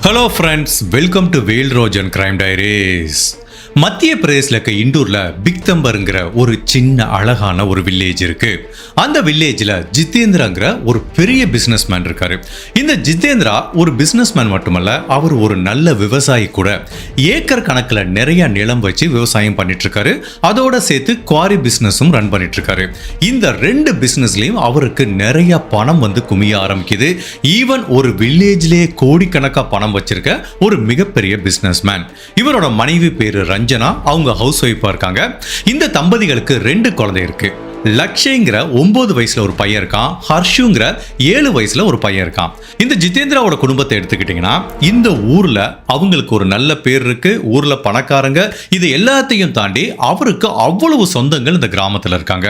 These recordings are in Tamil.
ஹலோ ஃப்ரெண்ட்ஸ், வெல்கம் டு வேல் ரோஜ் அண்ட் கிரைம் டைரிஸ். மத்திய பிரதேசில் இருக்க இண்டூர்ல பிக்தம்பருங்கிற ஒரு சின்ன அழகான ஒரு வில்லேஜ் இருக்கு. அந்த வில்லேஜில் ஜிதேந்திராங்கிற ஒரு பெரிய பிஸ்னஸ் மேன் இருக்காரு. இந்த ஜிதேந்திரா ஒரு பிஸ்னஸ் மேன் மட்டுமல்ல, அவர் ஒரு நல்ல விவசாயி கூட. ஏக்கர் கணக்கில் நிறைய நிலம் வச்சு விவசாயம் பண்ணிட்டு இருக்காரு. அதோட சேர்த்து குவாரி பிஸ்னஸும் ரன் பண்ணிட்டு இருக்காரு. இந்த ரெண்டு பிஸ்னஸ்லயும் அவருக்கு நிறைய பணம் வந்து குமிய ஆரம்பிக்குது. ஈவன் ஒரு வில்லேஜ்லேயே கோடிக்கணக்காக பணம் வச்சிருக்க ஒரு மிகப்பெரிய பிஸ்னஸ் மேன். இவரோட மனைவி பேரு ரஞ்சனா, அவங்க ஹவுஸ் ஒய்ஃபா இருக்காங்க. இந்த தம்பதிகளுக்கு 2 குழந்தை இருக்கு. லக்ஷேங்கிற 9 வயசுல ஒரு பையன் இருக்கான். ஹர்ஷுங்கிற 7 வயசுல ஒரு பையன் இருக்கான். இந்த ஜிதேந்திராவோட குடும்பத்தை எடுத்துக்கிட்டீங்கன்னா, இந்த ஊர்ல அவங்களுக்கு ஒரு நல்ல பேர் இருக்கு. ஊர்ல பணக்காரங்க. இது எல்லாத்தையும் தாண்டி அவருக்கு அவ்வளவு சொந்தங்கள் இந்த கிராமத்துல இருக்காங்க.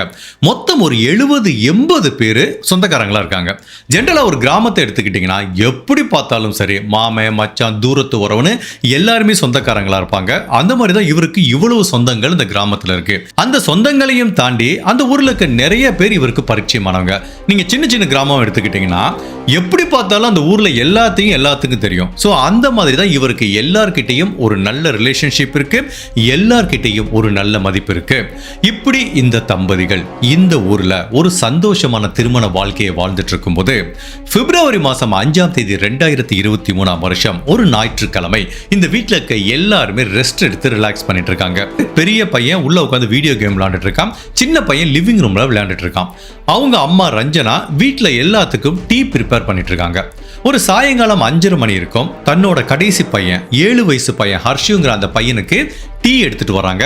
மொத்தம் ஒரு 70-80 பேரு சொந்தக்காரங்களா இருக்காங்க. ஜென்ரலா ஒரு கிராமத்தை எடுத்துக்கிட்டீங்கன்னா, எப்படி பார்த்தாலும் சரி, மாமே மச்சான் தூரத்து உறவுன்னு எல்லாருமே சொந்தக்காரங்களா இருப்பாங்க. அந்த மாதிரி தான் இவருக்கு இவ்வளவு சொந்தங்கள் இந்த கிராமத்துல இருக்கு. அந்த சொந்தங்களையும் தாண்டி அந்த ஊர்ல நிறைய பேர் இவருக்கு பரிச்சயமானவங்க. நீங்க சின்ன சின்ன கிராமம் எடுத்துக்கிட்டீங்கன்னா, எப்படி பார்த்தாலும் அந்த ஊர்ல எல்லாத்துக்கும் தெரியும். சோ அந்த மாதிரி தான் இவருக்கு எல்லார்கிட்டையும் ஒரு நல்ல ரிலேஷன்ஷிப் இருக்கு. எல்லார்கிட்டையும் ஒரு நல்ல மதிப்பு இருக்கு. இப்படி இந்த தம்பதிகள் இந்த ஊர்ல ஒரு சந்தோஷமான திருமண வாழ்க்கையை வாழ்ந்துட்டு இருக்கும்போது, பிப்ரவரி மாசம் 5ஆம் தேதி 2023ஆம் வருஷம் ஒரு ஞாயிற்றுக்கிழமை இந்த வீட்டுல இருக்க எல்லாருமே ரெஸ்ட் எடுத்து ரிலாக்ஸ் பண்ணிட்டு இருக்காங்க. பெரிய பையன் உள்ள உட்காந்து வீடியோ கேம் விளையாண்டுட்டு இருக்கான். சின்ன பையன் லிவிங் ரூம்ல விளையாண்டுட்டு இருக்கான். அவங்க அம்மா ரஞ்சனா வீட்டுல எல்லாத்துக்கும் டீ ப்ரிப்பேர் பண்ணிட்டு இருக்காங்க. ஒரு சாயங்காலம் 5:30 மணி இருக்கும். தன்னோட கடைசி பையன் 7 வயசு பையன் ஹர்ஷுங்கிற அந்த பையனுக்கு டீ எடுத்துட்டு வராங்க.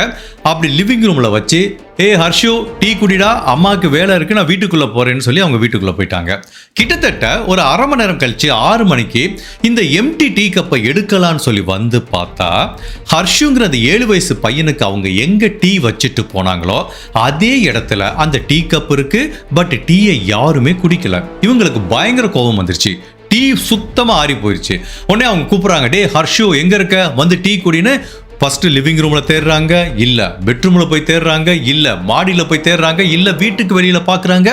அப்படி லிவிங் ரூம்ல வச்சு, ஏ ஹர்ஷு, டீ குடிடா, அம்மாவுக்கு வேலை இருக்கு, நான் வீட்டுக்குள்ள போறேன்னு சொல்லி அவங்க வீட்டுக்குள்ள போயிட்டாங்க. கிட்டத்தட்ட ஒரு அரை மணி நேரம் கழிச்சு 6 மணிக்கு இந்த எம்டி டீ கப்பை எடுக்கலான்னு சொல்லி வந்து பார்த்தா, ஹர்ஷுங்கிற அந்த 7 வயசு பையனுக்கு அவங்க எங்க டீ வச்சுட்டு போனாங்களோ அதே இடத்துல அந்த டீ கப் இருக்கு. பட் டீயை யாருமே குடிக்கல. இவங்களுக்கு பயங்கர கோபம் வந்துருச்சு. டீ சுத்தமா ஆறி போயிருச்சு. உடனே அவங்க கூப்பிடுறாங்க, டே ஹர்ஷு எங்க இருக்க, வந்து டீ குடின்னு. ஃபர்ஸ்ட் லிவிங் ரூம்ல தேடுறாங்க, இல்ல. பெட்ரூம்ல போய் தேடுறாங்க, இல்ல. மாடியில போய் தேடுறாங்க, இல்ல. வீட்டுக்கு வெளியில பாக்குறாங்க,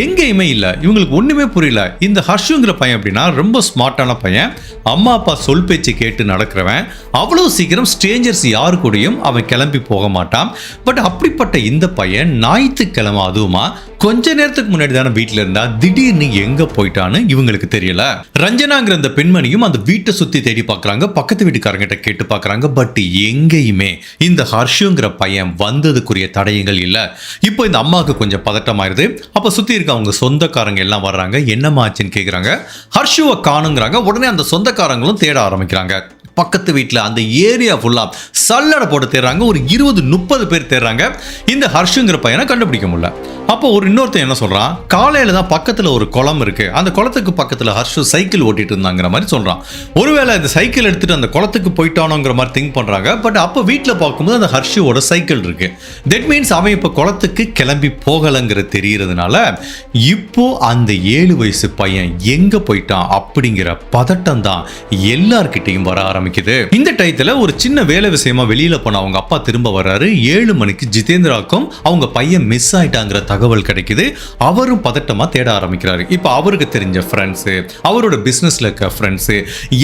எங்கேயுமே இல்ல. இவங்களுக்கு ஒண்ணுமே புரியல. இந்த ஹர்ஷுங்கிற பையன் அப்படின்னா ரொம்ப ஸ்மார்ட்டான பையன். அம்மா அப்பா சொல் பேச்சு கேட்டு நடக்கிறவன். அவ்வளவு சீக்கிரம் ஸ்ட்ரேஞ்சர்ஸ் யாரு கூடயும் அவன் கிளம்பி போக மாட்டான். பட் அப்படிப்பட்ட இந்த பையன் ஞாயிற்றுக்கிழமை அதுவுமா கொஞ்ச நேரத்துக்கு முன்னாடி தானே வீட்டுல இருந்தா, திடீர்னு எங்க போயிட்டான்னு இவங்களுக்கு தெரியல. ரஞ்சனாங்கிற அந்த பெண்மணியும் அந்த வீட்டை சுத்தி தேடி பாக்குறாங்க. பக்கத்து வீட்டுக்காரங்கிட்ட கேட்டு பாக்குறாங்க. பட் எங்கேயுமே இந்த ஹர்ஷுங்கிற பையன் வந்ததுக்குரிய தடயங்கள் இல்ல. இப்போ இந்த அம்மாவுக்கு கொஞ்சம் பதட்டமாயிருது. அப்ப சுத்தி இருக்க அவங்க சொந்தக்காரங்க எல்லாம் வர்றாங்க. என்னமாச்சுன்னு கேக்குறாங்க. ஹர்ஷுவை காணுங்கிறாங்க. உடனே அந்த சொந்தக்காரங்களும் தேட ஆரம்பிக்கிறாங்க. பக்கத்து வீட்டில் அந்த ஏரியா ஃபுல்லா சல்லடை போட்டு தேடுறாங்க. ஒரு 20-30 பேர் தேடுறாங்க. இந்த ஹர்ஷுங்கிற பையனை கண்டுபிடிக்க முடியல. அப்போ ஒரு இன்னொருத்தன் என்ன சொல்றான், காலையில தான் பக்கத்துல ஒரு குளம் இருக்கு, அந்த குளத்துக்கு பக்கத்துல ஹர்ஷு சைக்கிள் ஓட்டிட்டு இருந்தாங்கிற மாதிரி சொல்றான். ஒருவேளை இந்த சைக்கிள் எடுத்துட்டு அந்த குளத்துக்கு போயிட்டானோங்கிற மாதிரி திங்க் பண்றாங்க. பட் அப்போ வீட்டில் பார்க்கும்போது அந்த ஹர்ஷுவோட சைக்கிள் இருக்கு. தட் மீன்ஸ் அவன் இப்போ குளத்துக்கு கிளம்பி போகலங்கிற தெரியறதுனால இப்போ அந்த 7 வயசு பையன் எங்க போயிட்டான் அப்படிங்கிற பதட்டம் தான் எல்லார்கிட்டையும் வர ஆரம்பிக்குது. இந்த டயத்துல ஒரு சின்ன வேலை விஷயமா வெளியில போன அவங்க அப்பா திரும்ப வர்றாரு. 7 மணிக்கு ஜிதேந்திராக்கும் அவங்க பையன் மிஸ் ஆயிட்டாங்கிற தகவல் கிடைக்குது. அவரும் பதட்டமா தேட ஆரம்பிக்கிறாரு. இப்ப அவருக்கு தெரிஞ்ச ஃப்ரெண்ட்ஸ், அவரோட பிசினஸ்ல இருக்க ஃப்ரெண்ட்ஸ்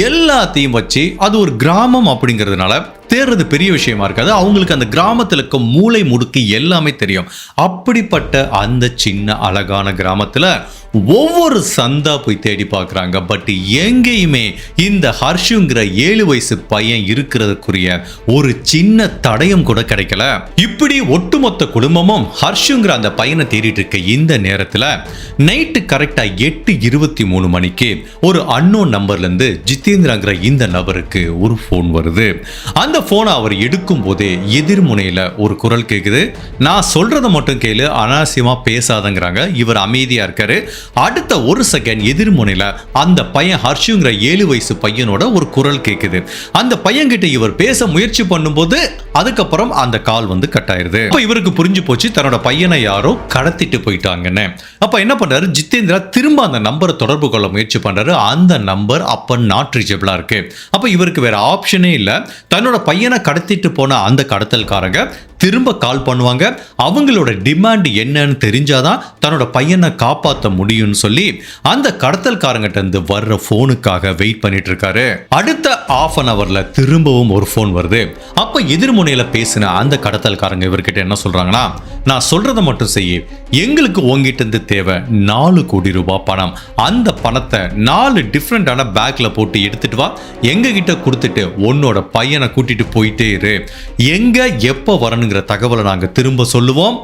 எல்லாத்தையும் வச்சு, அது ஒரு கிராமம் அப்படிங்கிறதுனால தேடுறது பெரிய விஷயமா இருக்காது. அவங்களுக்கு அந்த கிராமத்தில் இருக்க மூளை முடுக்கு எல்லாமே தெரியும். அப்படிப்பட்ட அந்த சின்ன அழகான கிராமத்துல ஒவ்வொரு சந்தா போய் தேடி பார்க்குறாங்க. பட் எங்கேயுமே இந்த ஹர்ஷுங்கிற 7 வயசு பையன் இருக்கிறதுக்குரிய ஒரு சின்ன தடயம் கூட கிடைக்கல. இப்படி ஒட்டுமொத்த குடும்பமும் ஹர்ஷுங்கிற அந்த பையனை தேடிட்டு இருக்க இந்த நேரத்துல நைட்டு கரெக்டா 8:23 மணிக்கு ஒரு அன்னோன் நம்பர்ல இருந்து ஜிதேந்திராங்கிற இந்த நபருக்கு ஒரு போன் வருது. அந்த போனை அவர் எடுக்கும் போதே எதிர்முனையில ஒரு குரல் கேக்குது. நான் சொல்றதை மட்டும் கேளு, அனாவசியமா பேசாதங்கிறாங்க. இவர் அமைதியா இருக்காரு. அடுத்த ஒரு செகண்ட் எதிர்முனையில அந்த பையன் ஹர்ஷுங்கிற 7 வயசு பையனோட ஒரு குரல் கேக்குது. அந்த பையன் கிட்ட இவர் பேச முயற்சி பண்ணும்போது அதுக்கப்புறம் அந்த கால் வந்து கட் ஆயிருது. அப்ப இவருக்கு புரிஞ்சு போச்சு, தன்னோட பையனை யாரோ கடத்திட்டு போயிட்டாங்கன்னு. அப்ப என்ன பண்றாரு, ஜிதேந்திரா திரும்ப அந்த நம்பரை தொடர்பு கொள்ள முயற்சி பண்றாரு. அந்த நம்பர் அப்ப நாட் ரீச்சபிளா இருக்கு. அப்ப இவருக்கு வேற ஆப்ஷனே இல்ல. தன்னோட பையனை கடத்திட்டு போன அந்த கடத்தல்காரங்க திரும்ப கால் பண்ணுவாங்க. அவங்களோட டிமாண்ட் என்னன்னு தெரிஞ்சாதான் தன்னோட பையனை காப்பாற்ற முடியும்னு சொல்லி அந்த கடத்தல்காரங்கிட்ட இருந்து வர்ற போனுக்காக வெயிட் பண்ணிட்டு இருக்காரு. அடுத்த half an hourல திரும்பவும் ஒரு போன் வருது. அப்ப எதிர்முனையில பேசின அந்த கடத்தல்காரங்க இவர்கிட்ட என்ன சொல்றாங்கன்னா, நான் சொல்றதை மட்டும் செய்ய, எங்களுக்கு உங்ககிட்ட இருந்து தேவை 4 கோடி ரூபாய் பணம். அந்த பணத்தை 4 டிஃப்ரெண்டான பேக்ல போட்டு எடுத்துட்டு வா, எங்க கிட்ட கொடுத்துட்டு உன்னோட பையனை கூட்டிட்டு போயிட்டே இரு. எங்க எப்ப வரணுங்கிற தகவலை நாங்க திரும்ப சொல்லுவோம்.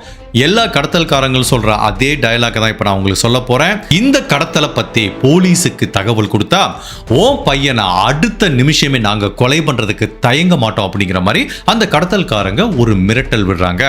எல்லா கடத்தல்காரங்களும் சொல்ற அதே டயலாக் தான் இப்ப நான் உங்களுக்கு சொல்ல போறேன். இந்த கடத்தலை பத்தி போலீஸுக்கு தகவல் கொடுத்தா உன் பையனை அடுத்த நிமிஷமே நாங்க கொலை பண்றதுக்கு தயங்க மாட்டோம் அப்படிங்கிற மாதிரி அந்த கடத்தல்காரங்க ஒரு மிரட்டல் விடுறாங்க.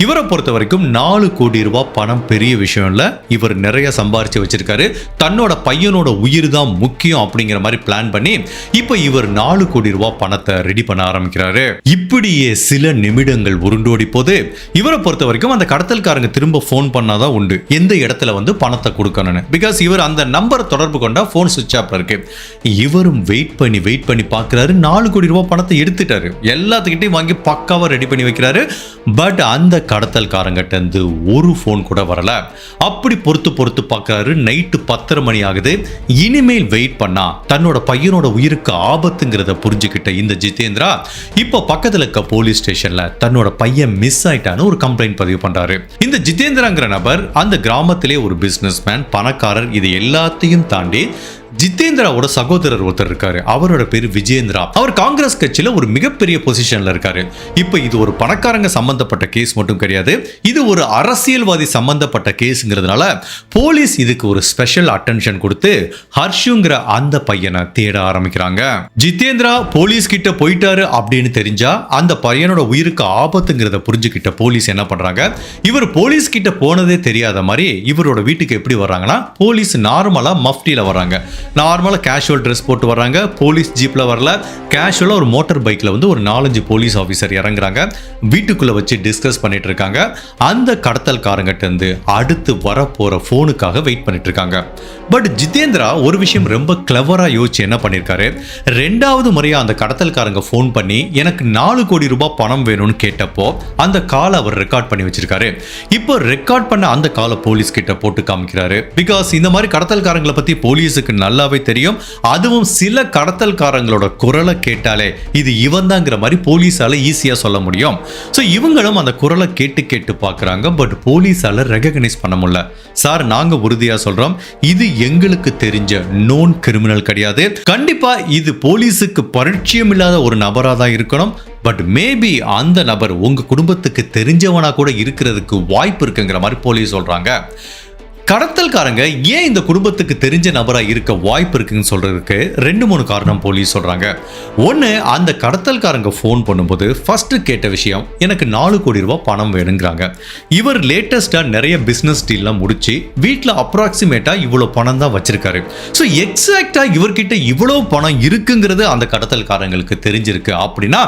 இவரை பொறுத்த வரைக்கும் 4 கோடி ரூபாய் பணம் பெரிய விஷயம் இல்ல. இவர் நிறைய சம்பாரிச்சு வச்சிருக்காரு. தன்னோட பையனோட உயிர் தான் முக்கியம் அப்படிங்கிற மாதிரி பிளான் பண்ணி இப்ப இவர் 4 கோடி ரூபாய் பணத்தை ரெடி பண்ண ஆரம்பிக்கிறாரு. இப்படியே சில நிமிடங்கள் உருண்டோடி போது இவரை பொறுத்த வரைக்கும் அந்த கடத்தல்காரங்க திரும்ப போன் பண்ணாதான் உண்டு எந்த இடத்துல வந்து பணத்தை கொடுக்கணும்னு. பிகாஸ் இவர் அந்த நம்பரை தொடர்பு கொண்டா போன் சுவிட்ச் ஆஃப்ல இருக்கு. இவரும் வெயிட் பண்ணி பார்க்கிறாரு. 4 கோடி ரூபாய் பணத்தை எடுத்துட்டாரு. எல்லாத்துக்கிட்டையும் வாங்கி பக்காவா ரெடி பண்ணி வைக்கிறாரு. பட் அந்த கடத்தல்காரங்கிட்ட இருந்து ஒரு போன் கூட வரல. அப்படி பொறுத்து பார்க்கிறாரு. நைட்டு 10:30 மணி ஆகுது. இனிமேல் வெயிட் பண்ணா தன்னோட பையனோட உயிருக்கு ஆபத்துங்கிறத புரிஞ்சுக்கிட்ட இந்த ஜிதேந்திரா இப்ப பக்கத்துல இருக்க போலீஸ் ஸ்டேஷன்ல தன்னோட பையன் மிஸ் ஆயிட்டான்னு ஒரு கம்ப்ளைண்ட் பதிவு பண்றாரு. இந்த ஜிதேந்திராங்கிற நபர் அந்த கிராமத்திலே ஒரு பிசினஸ்மேன், பணக்காரர். இது எல்லாத்தையும் தாண்டி ஜிதேந்திராவோட சகோதரர் ஒருத்தர் இருக்காரு. அவரோட பேரு விஜேந்திரா. அவர் காங்கிரஸ் கட்சியில ஒரு மிகப்பெரிய பொசிஷன்ல இருக்காரு. இப்ப இது ஒரு பணக்காரங்க சம்பந்தப்பட்ட கேஸ் மட்டும் கிடையாது, இது ஒரு அரசியல்வாதி சம்பந்தப்பட்ட கேஸ்ங்கிறதுனால போலீஸ் இதுக்கு ஒரு ஸ்பெஷல் அட்டென்ஷன் கொடுத்து ஹர்ஷுங்கிற அந்த பையனை தேட ஆரம்பிக்கிறாங்க. ஜிதேந்திரா போலீஸ் கிட்ட போயிட்டாரு அப்படின்னு தெரிஞ்சா அந்த பையனோட உயிருக்கு ஆபத்துங்கிறத புரிஞ்சுக்கிட்ட போலீஸ் என்ன பண்றாங்க, இவர் போலீஸ் கிட்ட போனதே தெரியாத மாதிரி இவரோட வீட்டுக்கு எப்படி வர்றாங்கன்னா, போலீஸ் நார்மலா மஃப்டில வர்றாங்க. நார்மலா கேஷுவல் ட்ரெஸ் போட்டு வர்றாங்க. போலீஸ் ஜீப்ல வரல, கேஷுவலா ஒரு மோட்டார் பைக்ல வந்து ஒரு 4-5 போலீஸ் ஆபீசர் இறங்குறாங்க. வீட்டுக்குள்ள வச்சு டிஸ்கஸ் பண்ணிட்டு இருக்காங்க. அந்த கடத்தல்காரங்கிட்ட இருந்து அடுத்து வரப்போற போனுக்காக வெயிட் பண்ணிட்டு இருக்காங்க. பட் ஜிதேந்திரா ஒரு விஷயம் ரொம்ப கிளவரா யோசிச்சு என்ன பண்ணிருக்காரு, 2வது முறையா அந்த கடத்தல்காரங்க போன் பண்ணி எனக்கு 4 கோடி ரூபாய் பணம் வேணும்னு கேட்டப்போ அந்த காலை அவர் ரெக்கார்ட் பண்ணி வச்சிருக்காரு. இப்போ ரெக்கார்ட் பண்ண அந்த காலை போலீஸ் கிட்ட போட்டு காமிக்கிறாரு. பிகாஸ் இந்த மாதிரி கடத்தல்காரங்களை பத்தி போலீஸுக்கு நல்லாவே தெரியும். அதுவும் சில கடத்தல்காரங்களோட குரலை கேட்டாலே இது இவன் தாங்கிற மாதிரி போலீஸால ஈஸியா சொல்ல முடியும். சோ இவங்களும் அந்த குரலை கேட்டு பார்க்கறாங்க. பட் போலீஸால ரெகக்னைஸ் பண்ண முடியல. சார், நாங்க உறுதியா சொல்றோம், இது எங்களுக்கு தெரிஞ்ச நோன் கிரிமினல் கிடையாது. கண்டிப்பா இது போலீஸுக்கு பரிச்சயம் இல்லாத ஒரு நபரா தான் இருக்கணும். பட் மேபி அந்த நபர் உங்க குடும்பத்துக்கு தெரிஞ்சவனா கூட இருக்கிறதுக்கு வாய்ப்பு இருக்குங்கிற மாதிரி போலீஸ் சொல்றாங்க. கடத்தல்காரங்க ஏன் இந்த குடும்பத்துக்கு தெரிஞ்ச நபரா இருக்க வாய்ப்பு இருக்குன்னு சொல்றதுக்கு 2-3 காரணம் போலீஸ் சொல்றாங்க. ஒன்னு, அந்த கடத்தல்காரங்க போன் பண்ணும்போது ஃபர்ஸ்ட் கேட்ட விஷயம் எனக்கு 4 கோடி ரூபாய் பணம் வேணுங்கிறாங்க. இவர் லேட்டஸ்டா நிறைய பிசினஸ் டீல்லாம் முடிச்சு வீட்டுல அப்ராக்சிமேட்டா இவ்வளவு பணம் தான் வச்சிருக்காரு. ஸோ எக்ஸாக்டா இவர்கிட்ட இவ்வளவு பணம் இருக்குங்கிறது அந்த கடத்தல்காரங்களுக்கு தெரிஞ்சிருக்கு அப்படின்னா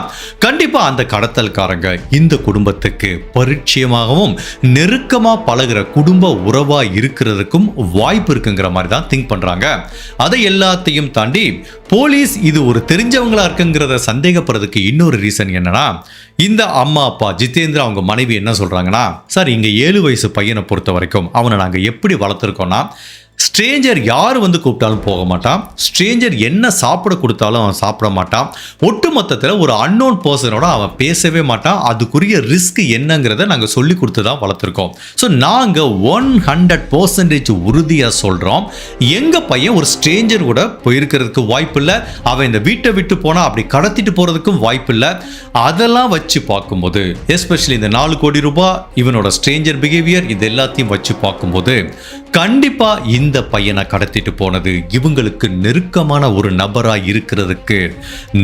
கண்டிப்பா அந்த கடத்தல்காரங்க இந்த குடும்பத்துக்கு பரிச்சயமாகவும் நெருக்கமா பழகுற குடும்ப உறவா இருக்கிறதுக்கும் வாய்ப்பு இருக்குங்கிற மாதிரி தான் திங்க் பண்றாங்க. அதை எல்லாத்தையும் தாண்டி போலீஸ் இது ஒரு தெரிஞ்சவங்களா இருக்குங்கிறத சந்தேகப்படுறதுக்கு இன்னொரு ரீசன் என்னன்னா, இந்த அம்மா அப்பா ஜிதேந்திரா அவங்க மனைவி என்ன சொல்றாங்கன்னா, சார் இங்க 7 வயசு பையனை பொறுத்த வரைக்கும் அவனை நாங்க எப்படி வளர்த்துருக்கோம்னா, ஸ்ட்ரேஞ்சர் யார் வந்து கூப்பிட்டாலும் போக மாட்டான், ஸ்ட்ரேஞ்சர் என்ன சாப்பிட கொடுத்தாலும் அவன் சாப்பிட மாட்டான், ஒட்டு மொத்தத்தில் ஒரு அன்னோன் பர்சனோட அவன் பேசவே மாட்டான். அதுக்குரிய ரிஸ்க் என்னங்கிறத நாங்கள் சொல்லி கொடுத்து தான் வளர்த்துருக்கோம். ஸோ நாங்கள் 100% உறுதியாக சொல்கிறோம், எங்கள் பையன் ஒரு ஸ்ட்ரேஞ்சர் கூட போயிருக்கிறதுக்கு வாய்ப்பு இல்லை. அவன் இந்த வீட்டை விட்டு போனால் அப்படி கடத்திட்டு போகிறதுக்கும் வாய்ப்பு இல்லை. அதெல்லாம் வச்சு பார்க்கும்போது, எஸ்பெஷலி இந்த 4 கோடி ரூபாய், இவனோட ஸ்ட்ரேஞ்சர் பிஹேவியர், இது எல்லாத்தையும் வச்சு பார்க்கும்போது கண்டிப்பா இந்த பையனை கடத்திட்டு போனது இவங்களுக்கு நெருக்கமான ஒரு நபரா இருக்கிறதுக்கு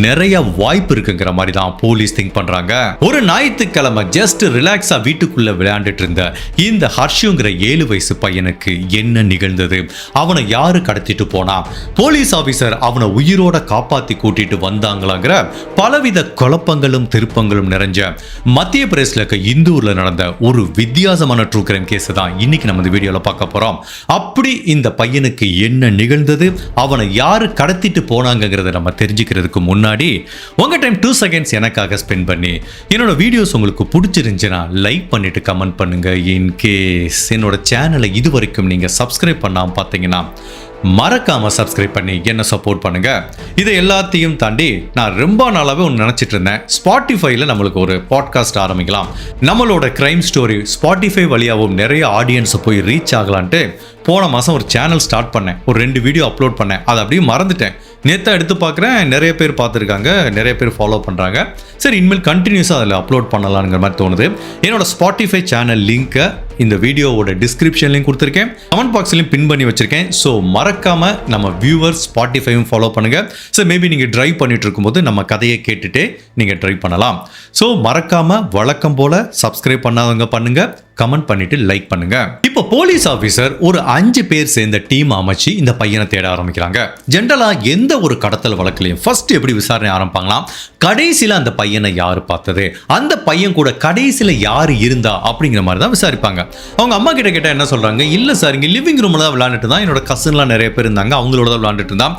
நிறைய வாய்ப்பு இருக்குங்கிற மாதிரி தான் போலீஸ் திங்க் பண்றாங்க. ஒரு ஞாயிற்றுக்கிழமை ஜஸ்ட் ரிலாக்ஸா வீட்டுக்குள்ள விளையாண்டுட்டு இருந்த இந்த ஹர்ஷுங்கிற 7 வயசு பையனுக்கு என்ன நிகழ்ந்தது, அவனை யாரு கடத்திட்டு போனா, போலீஸ் ஆபீசர் அவனை உயிரோட காப்பாத்தி கூட்டிட்டு வந்தாங்களாங்கிற பலவித குழப்பங்களும் திருப்பங்களும் நிறைஞ்ச மத்திய பிரதேசல இருக்க இந்தூர்ல நடந்த ஒரு வித்தியாசமான ட்ரூ கிரைம் கேஸ் தான் இன்னைக்கு நம்ம இந்த வீடியோல பார்க்க போறோம். அப்படி இந்த பையனுக்கு என்ன நிகழ்ந்தது, அவனை யாரு கடத்திட்டு போனாங்கிறத நம்ம தெரிஞ்சுக்கிறதுக்கு முன்னாடி உங்க டைம் 2 செகண்ட்ஸ் எனக்காக ஸ்பெண்ட் பண்ணி என்னோட வீடியோஸ் உங்களுக்கு பிடிச்சிருந்துச்சுன்னா லைக் பண்ணிட்டு கமெண்ட் பண்ணுங்க. இன்கேஸ் என்னோட சேனலை இது வரைக்கும் நீங்க சப்ஸ்கிரைப் பண்ணாம பார்த்தீங்கன்னா மறக்காம சப்ஸ்கிரைப் பண்ணி என்ன சப்போர்ட் பண்ணுங்க. இதை எல்லாத்தையும் தாண்டி நான் ரொம்ப நாளாவே ஒன்று நினைச்சிட்டு இருந்தேன், ஸ்பாட்டிஃபைல நம்மளுக்கு ஒரு பாட்காஸ்ட் ஆரம்பிக்கலாம், நம்மளோட கிரைம் ஸ்டோரி ஸ்பாட்டிஃபை வழியாகவும் நிறைய ஆடியன்ஸ் போய் ரீச் ஆகலான்ட்டு போன மாதம் ஒரு சேனல் ஸ்டார்ட் பண்ணேன். ஒரு 2 வீடியோ அப்லோட் பண்ணேன், அதை அப்படியே மறந்துட்டேன். நேற்று எடுத்து பார்க்குறேன், நிறைய பேர் பார்த்துருக்காங்க, நிறைய பேர் ஃபாலோ பண்ணுறாங்க. சரி, இனிமேல் கண்டினியூஸாக அதில் அப்லோட் பண்ணலாங்கிற மாதிரி தோணுது. என்னோட ஸ்பாட்டிஃபை சேனல் லிங்க்கை இந்த வீடியோவோட டிஸ்கிரிப்ஷன்லையும் கொடுத்துருக்கேன், கமெண்ட் பாக்ஸ்லையும் பின் பண்ணி வச்சிருக்கேன். ஸோ மறக்காம நம்ம வியூவர்ஸ் ஸ்பாட்டிஃபையும் ஃபாலோ பண்ணுங்க. ஸோ மேபி நீங்கள் ட்ரைவ் பண்ணிட்டு இருக்கும்போது நம்ம கதையை கேட்டுட்டு நீங்கள் ட்ரைவ் பண்ணலாம். ஸோ மறக்காம வழக்கம் போல சப்ஸ்கிரைப் பண்ணாதவங்க பண்ணுங்க, கமெண்ட் பண்ணிட்டு லைக் பண்ணுங்க. இப்போ போலீஸ் ஆபீசர் ஒரு 5 பேர் சேர்ந்த டீம் அமைச்சு இந்த பையனை தேட ஆரம்பிக்கிறாங்க. ஜென்ரலா எந்த ஒரு கடத்தல் வழக்குலையும் ஃபர்ஸ்ட் எப்படி விசாரணை ஆரம்பிப்பாங்களாம், கடைசியில அந்த பையனை யாரு பார்த்தது, அந்த பையன் கூட கடைசியில யாரு இருந்தா அப்படிங்கிற மாதிரி தான் விசாரிப்பாங்க. அவங்க அம்மா கிட்ட கேட்டா என்ன சொல்றாங்க, இல்ல சார் இங்க லிவிங் ரூம்ல தான் விளையாண்டுட்டு தான், என்னோட கசின்லாம் நிறைய பேர் இருந்தாங்க, அவங்களோட தான் விளையாண்டுட்டு இருந்தான்,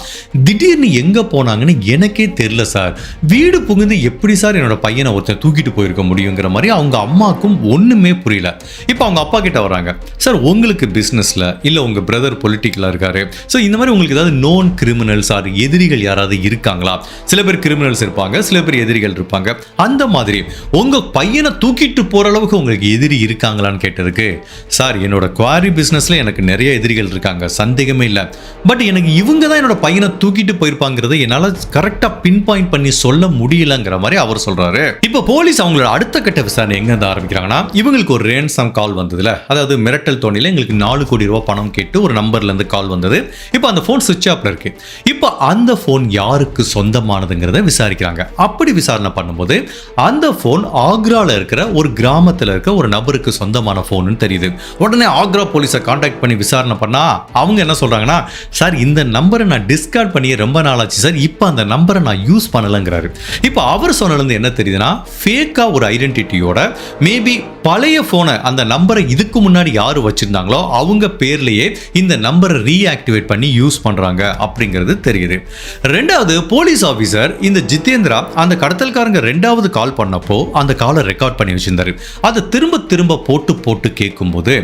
திடீர்னு எங்க போனாங்கன்னு எனக்கே தெரியல சார், வீடு புகுந்து எப்படி சார் என்னோட பையனை ஒருத்தர் தூக்கிட்டு போயிருக்க முடியுங்கிற மாதிரி அவங்க அம்மாக்கும் ஒண்ணுமே புரியல. இப்போ அவங்க அப்பா கிட்ட வராங்க, சார் உங்களுக்கு பிசினஸ்ல இல்ல உங்க பிரதர் பொலிட்டிக்கலா இருக்காரு, ஸோ இந்த மாதிரி உங்களுக்கு ஏதாவது நோன் கிரிமினல்ஸ் ஆர் எதிரிகள் யாராவது இருக்காங்களா, சில பேர் கிரிமினல்ஸ் இருப்பாங்க, சில பேர் எதிரிகள் இருப்பாங்க, அந்த மாதிரி உங்க பையனை தூக்கிட்டு போற அளவுக்கு உங்களுக்கு எதிரி இருக்காங்களான்னு கேட்டதுக்கு, சார் என்னோட குவாரி பிசினஸ்ல எனக்கு நிறைய எதிரிகள் இருக்காங்க, சந்தேகமே இல்லை, பட் எனக்கு இவங்க தான் என்னோட பையனை தூக்கிட்டு போயிருப்பாங்கிறத என்னால கரெக்டா பின் பாயிண்ட் பண்ணி சொல்ல முடியலங்கிற மாதிரி அவர் சொல்றாரு. இப்போ போலீஸ் அவங்களோட அடுத்த கட்ட விசாரணை எங்க இருந்து ஆரம்பிக்கிறாங்கன்னா, இவங்களுக்கு ஒரு ரேன்சம் கால் வந்ததுல, அதாவது மிரட்டல் தோணில எங்களுக்கு 4 கோடி ரூபாய் பணம் கேட்டு ஒரு நம்பர்ல இருந்து கால் வந்தது. இப்போ அந்த போன் சுவிட்ச் ஆஃப்ல இருக்கு. இப்போ அந்த போன் யாருக்கு சொந்தமானதுங்கிறத விசாரிக்கிறாங்க. அப்படி விசாரணை பண்ணும்போது அந்த போன் ஆக்ரால இருக்கிற ஒரு கிராமத்துல இருக்க ஒரு நபருக்கு சொந்தமான போன் தெரியுது. உடனே ஆக்ரா போலீஸை கான்டாக்ட் பண்ணி விசாரணை பண்ணா அவங்க என்ன சொல்றாங்கன்னா, சார் இந்த நம்பரை நான் டிஸ்கார்ட் பண்ணி ரொம்ப நாளாச்சு சார், இப்போ அந்த நம்பரை நான் யூஸ் பண்ணலங்கிறாரு. இப்போ அவர் சொன்னது என்ன தெரியுதுன்னா, ஃபேக்கா ஒரு ஐடென்டிட்டியோட மேபி பழைய போனை அந்த நம்பரை இதுக்கு முன்னாடி யாரு வச்சிருந்தாங்களோ அவங்க பேர்லயே இந்த நம்பரை ரீஆக்டிவேட் பண்ணி யூஸ் பண்றாங்க அப்படிங்கிறது தெரியுது. ரெண்டாவது, போலீஸ் ஆபீசர் இந்த ஜிதேந்திரா அந்த கடத்தல்காரங்க 2வது கால் பண்ணப்போ அந்த காலை ரெக்கார்ட் பண்ணி வச்சிருந்தாரு. அதை திரும்ப திரும்ப போட்டு போட்டு கேட்கும்போது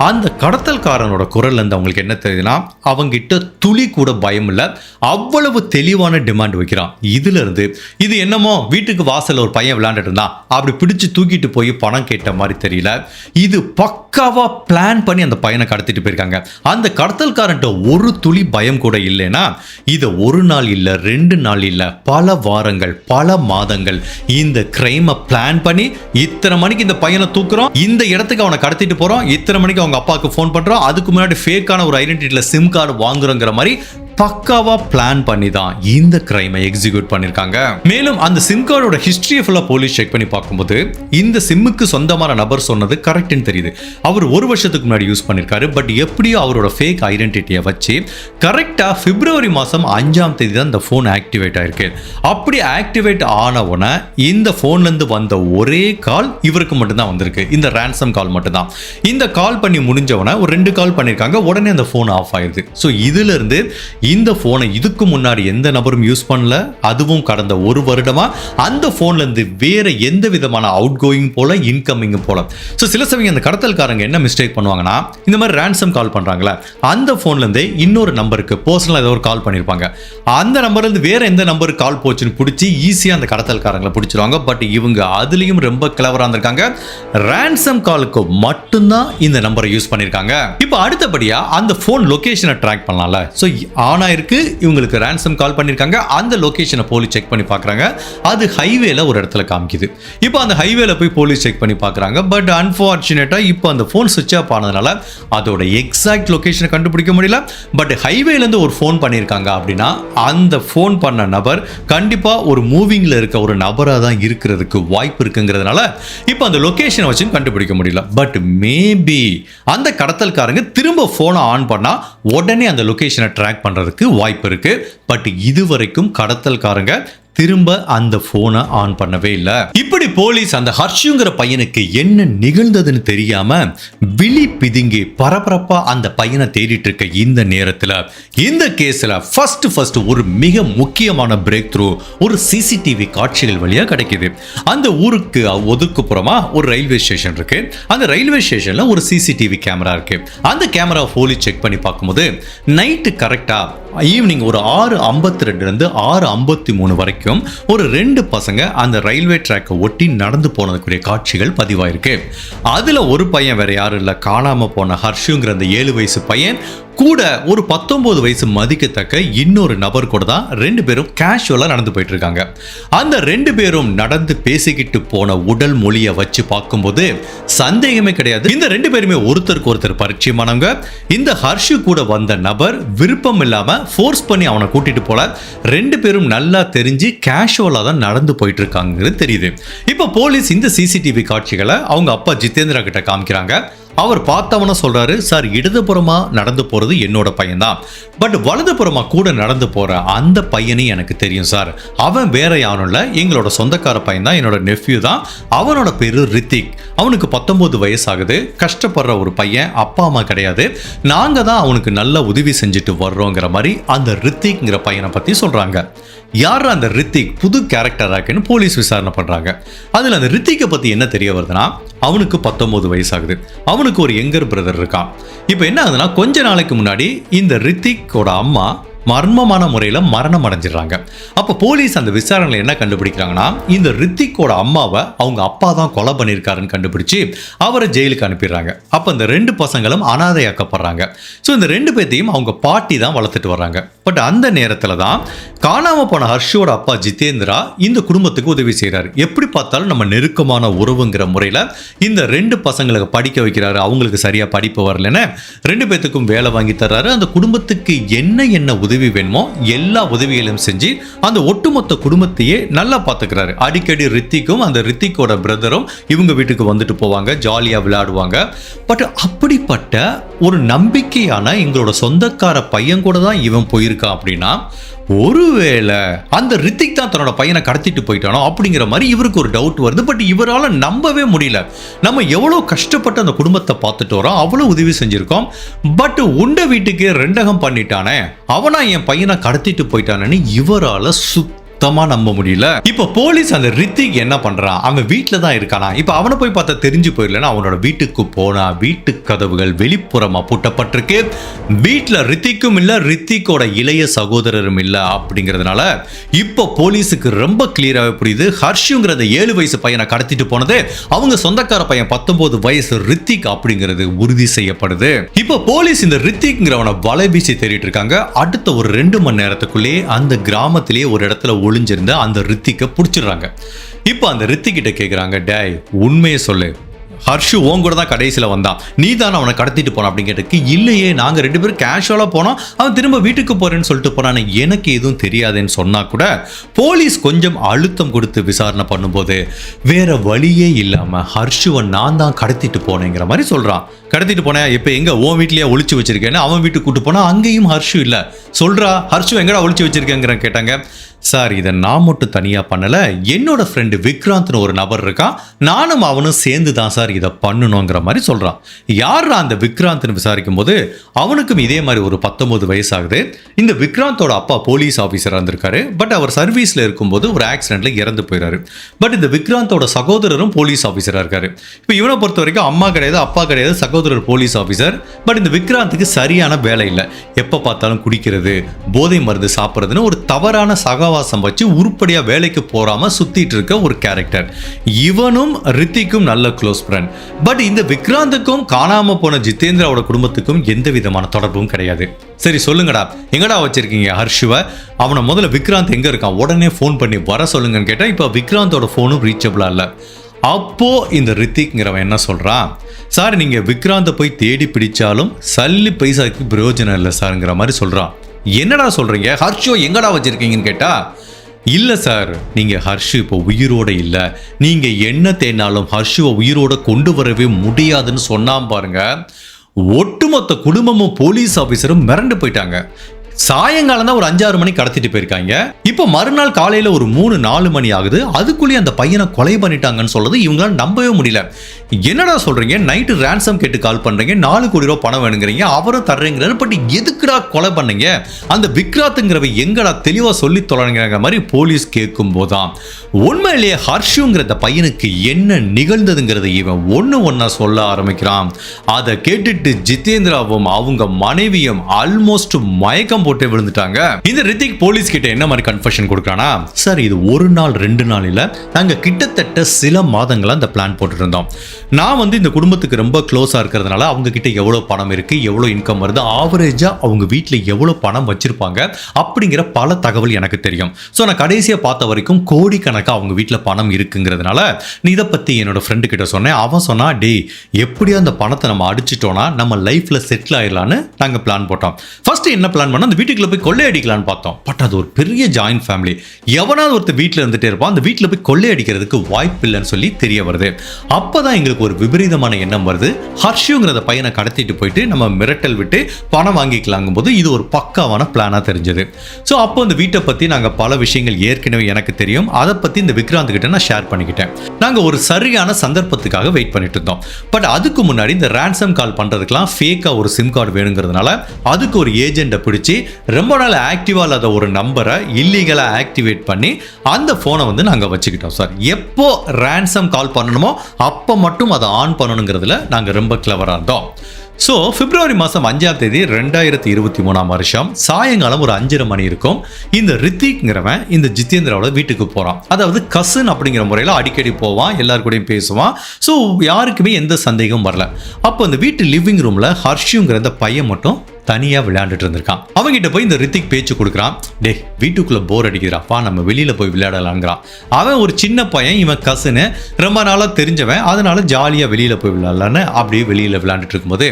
அந்த கடத்தல்காரனோட குரல்ல இருந்து அவங்களுக்கு என்ன தெரியுதுன்னா, அவங்கிட்ட துளி கூட பயம் இல்லை, அவ்வளவு தெளிவான டிமாண்ட் வைக்கிறான். இதுல இருந்து இது என்னமோ வீட்டுக்கு வாசல்ல ஒரு பையன் விளையாண்டுட்டு இருந்தான், அப்படி பிடிச்சு தூக்கிட்டு போய் பணம் கேட்ட மாதிரி தெரியல, இது பக்காவா பிளான் பண்ணி அந்த பையனை கடத்திட்டு போயிருக்காங்க. அந்த கடத்தல்காரன்ட்ட ஒரு துளி பயம் கூட இல்லைன்னா இதை ஒரு நாள் இல்ல 2 நாள் இல்ல பல வாரங்கள் பல மாதங்கள் இந்த கிரைமை பிளான் பண்ணி இத்தனை மணிக்கு இந்த பையனை தூக்குறோம், இந்த இடத்துக்கு அவனை கடத்திட்டு போறோம், இத்தனை மணிக்கு அவங்க அப்பாவுக்கு ஃபோன் பண்றோம், அதுக்கு முன்னாடி ஃபேக்கான ஒரு ஐடென்டிட்டியில சிம் கார்டு வாங்குறோங்கிற மாதிரி பக்காவா பிளான் பண்ணி தான் இந்த கிரைமை எக்ஸிக்யூட் பண்ணிருக்காங்க. மேலும் அந்த சிம் கார்டோட ஹிஸ்டரியை ஃபுல்லா போலீஸ் செக் பண்ணி பார்க்கும்போது இந்த சிம்முக்கு சொந்தமான நபர் சொன்னது கரெக்ட்னு தெரியுது. அவர் 1 வருஷத்துக்கு முன்னாடி யூஸ் பண்ணிருக்காரு. பட் எப்படியோ அவரோட ஃபேக் ஐடென்டிட்டியை வச்சு கரெக்டா பிப்ரவரி மாசம் 5ஆம் தேதி தான் இந்த போன் ஆக்டிவேட் ஆயிருக்கு. அப்படி ஆக்டிவேட் ஆனவன இந்த போன்ல இருந்து வந்த ஒரே கால் இவருக்கு மட்டும்தான் வந்திருக்கு, இந்த ரேன்சம் கால் மட்டும்தான். இந்த கால் பண்ணி முடிஞ்சவன ஒரு 2 கால் பண்ணிருக்காங்க, உடனே அந்த போன் ஆஃப் ஆயிருது. ஸோ இதுல இருந்து இந்த போனை இதுக்கு முன்னாடி எந்த நபரும் யூஸ் பண்ணல, அதுவும் கடந்த 1 வருடமா அந்த போன்ல இருந்து வேற எந்த விதமான அவுட் கோயிங் போல இன்கமிங் போல. ஸோ சில சமயம் அந்த கடத்தல்காரங்க என்ன மிஸ்டேக் பண்ணுவாங்கன்னா, இந்த மாதிரி ரேன்சம் கால் பண்றாங்களா, அந்த போன்ல இருந்து இன்னொரு நம்பருக்கு பர்சனலா ஏதோ ஒரு கால் பண்ணிருப்பாங்க, அந்த நம்பர்ல இருந்து வேற எந்த நம்பருக்கு கால் போச்சுன்னு பிடிச்சி ஈஸியா அந்த கடத்தல்காரங்களை பிடிச்சிருவாங்க. பட் இவங்க அதுலயும் ரொம்ப கிளவரா இருந்திருக்காங்க, ரேன்சம் காலுக்கு மட்டும்தான் இந்த நம்பரை யூஸ் பண்ணிருக்காங்க. இப்போ அடுத்தபடியா அந்த போன் லொகேஷனை ட்ராக் பண்ணலாம்ல. ஸோ ஆனா இருக்கு, இவங்களுக்கு ரேன்சம் கால் பண்ணிருக்காங்க, அந்த லொகேஷனை போலீஸ் செக் பண்ணி பார்க்கறாங்க, அது ஹைவேல ஒரு இடத்துல காமிக்குது. இப்போ அந்த ஹைவேல போய் போலீஸ் செக் பண்ணி பார்க்கறாங்க. பட் அன்பார்ச்சுனேட்டா இப்போ அந்த போன் சுவிட்ச் ஆஃப் ஆனதுனால அதோட எக்ஸாக்ட் லொகேஷனை கண்டுபிடிக்க முடியல. பட் ஹைவேல இருந்து ஒரு போன் பண்ணிருக்காங்க அப்படின்னா அந்த போன் பண்ண நபர் கண்டிப்பா ஒரு மூவிங்ல இருக்க ஒரு நபரா தான் இருக்கிறதுக்கு வாய்ப்பு இருக்குங்கிறதுனால இப்போ அந்த லொகேஷனை வச்சு கண்டுபிடிக்க முடியல. பட் மேபி அந்த கடத்தல்காரங்க திரும்ப போனை ஆன் பண்ணா உடனே அந்த லொகேஷனை ட்ராக் பண்றதுக்கு வாய்ப்பு இருக்கு. பட் இதுவரைக்கும் கடத்தல்காரங்க திரும்ப அந்த போனை ஆன் பண்ணவே இல்லை. இப்படி போலீஸ் அந்த ஹர்ஷுங்கிற பையனுக்கு என்ன நிகழ்ந்ததுன்னு தெரியாம விழி பிதுங்கி பரபரப்பா அந்த பையனை தேடிட்டு இருக்க இந்த நேரத்துல இந்த கேஸ்ல ஃபர்ஸ்ட் ஒரு மிக முக்கியமான பிரேக் த்ரூ ஒரு சிசிடிவி காட்சிகள் வழியா கிடைக்குது. அந்த ஊருக்கு ஒதுக்குப்புறமா ஒரு ரயில்வே ஸ்டேஷன் இருக்கு. அந்த ரயில்வே ஸ்டேஷன்ல ஒரு சிசிடிவி கேமரா இருக்கு. அந்த கேமரா போலீஸ் செக் பண்ணி பார்க்கும்போது நைட்டு கரெக்டா ஈவினிங் ஒரு 6:52 6:53 வரைக்கும் ஒரு 2 பசங்க அந்த ரயில்வே ட்ராக்கை ஒட்டி நடந்து போனதுக்குரிய காட்சிகள் பதிவாயிருக்கு. அதுல ஒரு பையன் வேற யாரும் இல்ல, காணாம போன ஹர்ஷுங்கிற அந்த 7 வயசு பையன் கூட ஒரு 19 வயசு மதிக்கத்தக்க இன்னொரு நபர் கூட தான் 2 பேரும் கேஷுவலா நடந்து போயிட்டு இருக்காங்க. அந்த 2 பேரும் நடந்து பேசிக்கிட்டு போன உடல் மொழியை வச்சு பார்க்கும்போது சந்தேகமே கிடையாது, இந்த 2 பேருமே ஒருத்தருக்கு ஒருத்தர் பரிச்சயமானவங்க. இந்த ஹர்ஷு கூட வந்த நபர் விருப்பம் இல்லாம ஃபோர்ஸ் பண்ணி அவனை கூட்டிட்டு போல, 2 பேரும் நல்லா தெரிஞ்சு கேஷுவலா தான் நடந்து போயிட்டு இருக்காங்கிறது தெரியுது. இப்போ போலீஸ் இந்த சிசிடிவி காட்சிகளை அவங்க அப்பா ஜிதேந்திரா கிட்ட காமிக்கிறாங்க. அவர் பார்த்தவன சொல்றாரு, சார் இடதுபுறமா நடந்து போறது என்னோட பையன் தான், பட் வலதுபுறமா கூட நடந்து போற அந்த பையனே எனக்கு தெரியும் சார். அவன் வேற யாரும் இல்ல, எங்களோட சொந்தக்கார பையன் தான், என்னோட நெஃப்யூ தான். அவனோட பேரு ரித்திக். அவனுக்கு 19 வயசு ஆகுது. கஷ்டப்படுற ஒரு பையன், அப்பா அம்மா கிடையாது. நாங்க தான் அவனுக்கு நல்ல உதவி செஞ்சுட்டு வர்றோங்கிற மாதிரி அந்த ரித்திக்ங்கிற பையனை பத்தி சொல்றாங்க. யார் அந்த ரித்திக்? புது கேரக்டரா இருக்குன்னு போலீஸ் விசாரணை பண்றாங்க. அதுல அந்த ரித்திக்கை பத்தி என்ன தெரிய வருதுன்னா, அவனுக்கு 19 வயசு ஆகுது. அவனுக்கு ஒரு யங்கர் பிரதர் இருக்கான். இப்போ என்ன ஆகுதுன்னா, கொஞ்ச நாளைக்கு முன்னாடி இந்த ரித்திக்கோட அம்மா மர்மமான முறையில் மரணம் அடைஞ்சிடறாங்க. அப்போ போலீஸ் அந்த விசாரணையில் என்ன கண்டுபிடிக்கிறாங்கன்னா, இந்த ரித்திக்கோட அம்மாவை அவங்க அப்பா தான் கொலை பண்ணியிருக்காருன்னு கண்டுபிடிச்சு அவரை ஜெயிலுக்கு அனுப்பிடுறாங்க. அப்போ இந்த 2 பசங்களும் அனாதையாக்கப்படுறாங்க. ஸோ இந்த 2 பேர்த்தையும் அவங்க பாட்டி தான் வளர்த்துட்டு வர்றாங்க. பட் அந்த நேரத்தில் தான் காணாமல் போன ஹர்ஷோட அப்பா ஜிதேந்திரா இந்த குடும்பத்துக்கு உதவி செய்கிறார். எப்படி பார்த்தாலும் நம்ம நெருக்கமான உறவுங்கிற முறையில் இந்த 2 பசங்களுக்கு படிக்க வைக்கிறாரு. அவங்களுக்கு சரியாக படிப்பு வரலன்னு 2 பேர்த்துக்கும் வேலை வாங்கி தர்றாரு. அந்த குடும்பத்துக்கு என்ன உதவி வேணுமோ எல்லா உதவிகளையும் செஞ்சு அந்த ஒட்டுமொத்த குடும்பத்தையே நல்லா பார்த்துக்கிறாரு. அடிக்கடி ரித்திக்கும் அந்த ரித்திக்கோட பிரதரும் இவங்க வீட்டுக்கு வந்துட்டு போவாங்க, ஜாலியா விளையாடுவாங்க. பட் அப்படிப்பட்ட ஒரு நம்பிக்கையான எங்களோட சொந்தக்கார பையன் கூட தான் இவன் போயிருக்கான் அப்படின்னா, ஒருவேளை அந்த ரித்திக் தான் தன்னோட பையனை கடத்திட்டு போயிட்டானோ அப்படிங்கிற மாதிரி இவருக்கு ஒரு டவுட் வருது. பட் இவரால் நம்பவே முடியல. நம்ம எவ்வளோ கஷ்டப்பட்டு அந்த குடும்பத்தை பார்த்துட்டு வரோம், அவ்வளோ உதவி செஞ்சிருக்கோம். பட் உண்ட வீட்டுக்கு ரெண்டகம் பண்ணிட்டானே, அவனா என் பையனை கடத்திட்டு போயிட்டானு இவரால் சுத்தமா நம்ப முடியல. இப்ப போலீஸ் அந்த ரித்திக் என்ன பண்றான், அவன் வீட்டுல தான் இருக்கானா. இப்ப அவனை போய் பார்த்தா தெரிஞ்சு போயிடலன்னா, அவனோட வீட்டுக்கு போனா வீட்டு கதவுகள் வெளிப்புறமா பூட்டப்பட்டிருக்கு. வீட்டுல ரித்திக்கும் இல்ல, ரித்திக்கோட இளைய சகோதரரும் இல்ல. அப்படிங்கிறதுனால இப்ப போலீஸுக்கு ரொம்ப கிளியராகவே புரியுது, ஹர்ஷுங்கிறத 7 வயசு பையனை கடத்திட்டு போனது அவங்க சொந்தக்கார பையன் 19 வயசு ரித்திக் அப்படிங்கிறது உறுதி செய்யப்படுது. இப்ப போலீஸ் இந்த ரித்திக்ங்கிறவனை வலை வீசி தேடிட்டு இருக்காங்க. அடுத்த ஒரு 2 மணி நேரத்துக்குள்ளே அந்த கிராமத்திலேயே ஒரு இடத்துல ஒளிஞ்சிருந்த அந்த ரித்திக்கை பிடிச்சிடுறாங்க. இப்போ அந்த ரித்திக்கிட்ட கேட்குறாங்க, டேய் உண்மையை சொல்லு, ஹர்ஷு உன் கூட தான் கடைசியில் வந்தான், நீ தானே அவனை கடத்திட்டு போன அப்படின்னு கேட்டதுக்கு, இல்லையே நாங்கள் 2 பேரும் கேஷுவலாக போனோம், அவன் திரும்ப வீட்டுக்கு போறேன்னு சொல்லிட்டு போனான், எனக்கு எதுவும் தெரியாதுன்னு சொன்னா கூட போலீஸ் கொஞ்சம் அழுத்தம் கொடுத்து விசாரணை பண்ணும்போது வேற வழியே இல்லாமல் ஹர்ஷுவை நான் தான் கடத்திட்டு போனேங்கிற மாதிரி சொல்கிறான். கடத்திட்டு போனேன், இப்போ எங்க உன் வீட்லயே ஒளிச்சு வச்சிருக்கேன்னு அவன் வீட்டுக்கு கூட்டு போனா அங்கேயும் ஹர்ஷு இல்லை. சொல்றா, ஹர்ஷு எங்கடா ஒளிச்சு வச்சிருக்கேங்கிற கேட்டாங்க. சார் இதை நான் மட்டும் தனியாக பண்ணலை, என்னோட ஃப்ரெண்டு விக்ராந்த்னு ஒரு நபர் இருக்கான், நானும் அவனும் சேர்ந்து தான் சார் இதை பண்ணணுங்கிற மாதிரி சொல்கிறான். யார் அந்த விக்ராந்த்னு விசாரிக்கும் போது அவனுக்கும் இதே மாதிரி ஒரு 19 வயசு ஆகுது. இந்த விக்ராந்தோட அப்பா போலீஸ் ஆஃபீஸராக இருந்திருக்காரு. பட் அவர் சர்வீஸில் இருக்கும்போது ஒரு ஆக்சிடென்ட்ல இறந்து போயிறாரு. பட் இந்த விக்ராந்தோட சகோதரரும் போலீஸ் ஆஃபீஸராக இருக்காரு. இப்போ இவனை பொறுத்த வரைக்கும் அம்மா கிடையாது, அப்பா கிடையாது, சகோதரர் போலீஸ் ஆஃபீஸர். பட் இந்த விக்ராந்துக்கு சரியான வேலை இல்லை. எப்போ பார்த்தாலும் குடிக்கிறது, போதை மருந்து சாப்பிட்றதுன்னு ஒரு தவறான சகவாசம் வச்சு உருப்படியா வேலைக்கு போறாம சுத்திட்டு இருக்க ஒரு கேரக்டர். இவனும் ரித்திக்கும் நல்ல க்ளோஸ் ஃப்ரெண்ட். பட் இந்த விக்ராந்துக்கும் காணாம போன ஜிதேந்திராவோட குடும்பத்துக்கும் எந்த விதமான தொடர்பும் கிடையாது. சரி சொல்லுங்கடா, எங்கடா வச்சிருக்கீங்க ஹர்ஷுவை? அவனை முதல்ல விக்ராந்த் எங்க இருக்கான் உடனே ஃபோன் பண்ணி வர சொல்லுங்கன்னு கேட்டா, இப்போ விக்ராந்தோட ஃபோனும் ரீச்சபிளா இல்லை. அப்போ இந்த ரித்திக்ங்கிறவன் என்ன சொல்றான், சார் நீங்க விக்ராந்தை போய் தேடி பிடிச்சாலும் சல்லி பைசாக்கு பிரயோஜனம் இல்லை சார்ங்கிற மாதிரி சொல்றான். என்னடா சொல்றீங்க, ஹர்ஷோ எங்கடா வச்சிருக்கீங்கன்னு கேட்டா, இல்ல சார் நீங்க ஹர்ஷு இப்போ உயிரோட இல்ல, நீங்க என்ன தேடினாலும் ஹர்ஷுவை உயிரோட கொண்டு வரவே முடியாதுன்னு சொன்னாம் பாருங்க. ஒட்டுமொத்த குடும்பமும் போலீஸ் ஆபீசரும் மிரண்டு போயிட்டாங்க. சாயங்காலம் தான் ஒரு 5-6 மணி கடத்திட்டு போயிருக்காங்க. இப்போ மறுநாள் காலையில ஒரு 3-4 மணி ஆகுது. அதுக்குள்ளேயே அந்த பையனை கொலை பண்ணிட்டாங்கன்னு சொல்றது இவங்களால நம்பவே முடியல. என்னடா சொல்றீங்க, நைட்டு ரேன்சம் கேட்டு கால் பண்றீங்க, 4 கோடி ரூபாய் பணம் வேணுங்கிறீங்க, அவரும் தர்றீங்கிறாரு, பட் எதுக்குடா கொலை பண்ணீங்க, அந்த விக்ராத்துங்கிறவ எங்கடா தெளிவா சொல்லி தொலைங்கிற மாதிரி போலீஸ் கேட்கும் போதான் உண்மையிலேயே ஹர்ஷுங்கிற அந்த பையனுக்கு என்ன நிகழ்ந்ததுங்கிறத இவன் ஒன்னா சொல்ல ஆரம்பிக்கிறான். அதை கேட்டுட்டு ஜிதேந்திராவும் அவங்க மனைவியும் ஆல்மோஸ்ட் மயக்கம் போட்டு விழுந்துட்டாங்க. இந்த ரித்திக் போலீஸ் கிட்ட என்ன மாதிரி கன்ஃபெஷன் கொடுக்கறானா, சார் இது ஒரு நாள் 2 நாள் இல்ல, நாங்க கிட்டத்தட்ட சில மாதங்களா அந்த பிளான் போட்டுட்டு இருந்தோம். நான் வந்து இந்த குடும்பத்துக்கு ரொம்ப க்ளோஸா இருக்கிறதுனால அவங்க கிட்ட எவ்வளவு பணம் இருக்கு, எவ்வளவு இன்கம் வருது, ஆவரேஜா அவங்க வீட்டுல எவ்வளவு பணம் வச்சிருப்பாங்க அப்படிங்கிற பல தகவல் எனக்கு தெரியும். ஸோ நான் கடைசியா பார்த்த வரைக்கும் கோடிக்கணக்கா அவங்க வீட்டுல பணம் இருக்குங்கிறதுனால நீ இதை பத்தி என்னோட ஃப்ரெண்டு கிட்ட சொன்னேன். அவன் சொன்னா, டேய் எப்படியோ அந்த பணத்தை நம்ம அடிச்சிட்டோம்னா நம்ம லைஃப்ல செட்டில் ஆயிடலான்னு நாங்க பிளான் போட்டோம். ஃபர்ஸ்ட் என்ன பிளான் பண்ணோம், அந்த வீட்டுக்குள்ள போய் கொள்ளையடிக்கலான்னு பார்த்தோம். பட் அது ஒரு பெரிய ஜாயின்ட் ஃபேமிலி, எவனாவது ஒருத்தர் வீட்டில் இருந்துட்டே இருப்பான், அந்த வீட்டில் போய் கொள்ளையடிக்கிறதுக்கு வாய்ப்பு இல்லைன்னு சொல்லி தெரிய வருது. அப்பதான் எங்களுக்கு ஒரு விபரீதமான எண்ணம் வருது, ஹர்ஷுங்கிறத பையனை கடத்திட்டு போயிட்டு நம்ம மிரட்டல் விட்டு பணம் வாங்கிக்கலாங்கும் போது இது ஒரு பக்காவான பிளானா தெரிஞ்சது. ஸோ அப்போ அந்த வீட்டை பத்தி நாங்க பல விஷயங்கள் ஏற்கனவே எனக்கு தெரியும், அதை பத்தி இந்த விக்ராந்த் கிட்ட நான் ஷேர் பண்ணிக்கிட்டேன். நாங்க ஒரு சரியான சந்தர்ப்பத்துக்காக வெயிட் பண்ணிட்டு இருந்தோம். பட் அதுக்கு முன்னாடி இந்த ரேன்சம் கால் பண்றதுக்கெல்லாம் ஃபேக்கா ஒரு சிம் கார்டு வேணுங்கிறதுனால அதுக்கு ஒரு ஏஜென்ட்டை பிடிச்சி ரொம்ப நாள் ஆக்டிவா இல்லாத ஒரு நம்பரை இல்லீகலா ஆக்டிவேட் பண்ணி அந்த போனை வந்து நாங்க வச்சுக்கிட்டோம். சார் எப்போ ரேன்சம் கால் பண்ணணுமோ அப்போ மட்டும் அதை ஆன் பண்ணணுங்கிறதுல நாங்க ரொம்ப கிளவரா இருந்தோம். ஸோ பிப்ரவரி மாதம் 5ஆம் தேதி 2023 சாயங்காலம் ஒரு 5:30 மணி இருக்கும். இந்த ரித்திக்ங்கிறவன் இந்த ஜிதேந்திராவோட வீட்டுக்கு போகிறான். அதாவது கசின் அப்படிங்கிற முறையில் அடிக்கடி போவான், எல்லாரு கூடயும் பேசுவான். ஸோ யாருக்குமே எந்த சந்தேகமும் வரல. அப்போ அந்த வீட்டு லிவிங் ரூமில் ஹர்ஷுங்கிற அந்த பையன் மட்டும் தனியா விளையாண்டுட்டு இருந்திருக்கான். அவங்கிட்ட போய் இந்த ரித்திக் பேச்சு கொடுக்குறான், டே வீட்டுக்குள்ள போர் அடிக்கிறாப்பா, நம்ம வெளியில போய் விளையாடலாங்கிறான். அவன் ஒரு சின்ன பையன், இவன் கசினு, ரொம்ப நாளா தெரிஞ்சவன், அதனால ஜாலியா வெளியில போய் விளையாடலான்னு அப்படியே வெளியில விளையாண்டுட்டு இருக்கும்போது,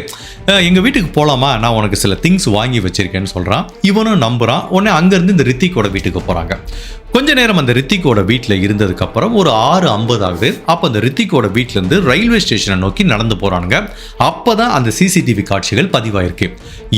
எங்க வீட்டுக்கு போலாமா, நான் உனக்கு சில திங்ஸ் வாங்கி வச்சிருக்கேன்னு சொல்றான். இவனும் நம்புறான். உடனே அங்கிருந்து இந்த ரித்திக்கோட வீட்டுக்கு போறாங்க. கொஞ்ச நேரம் அந்த ரித்திக்கோட வீட்டில் இருந்ததுக்கு அப்புறம் ஒரு 6:50 ஆகுது. அப்போ அந்த ரித்திக்கோட வீட்டில இருந்து ரயில்வே ஸ்டேஷனை நோக்கி நடந்து போறானுங்க. அப்பதான் அந்த சிசிடிவி காட்சிகள் பதிவாயிருக்கு.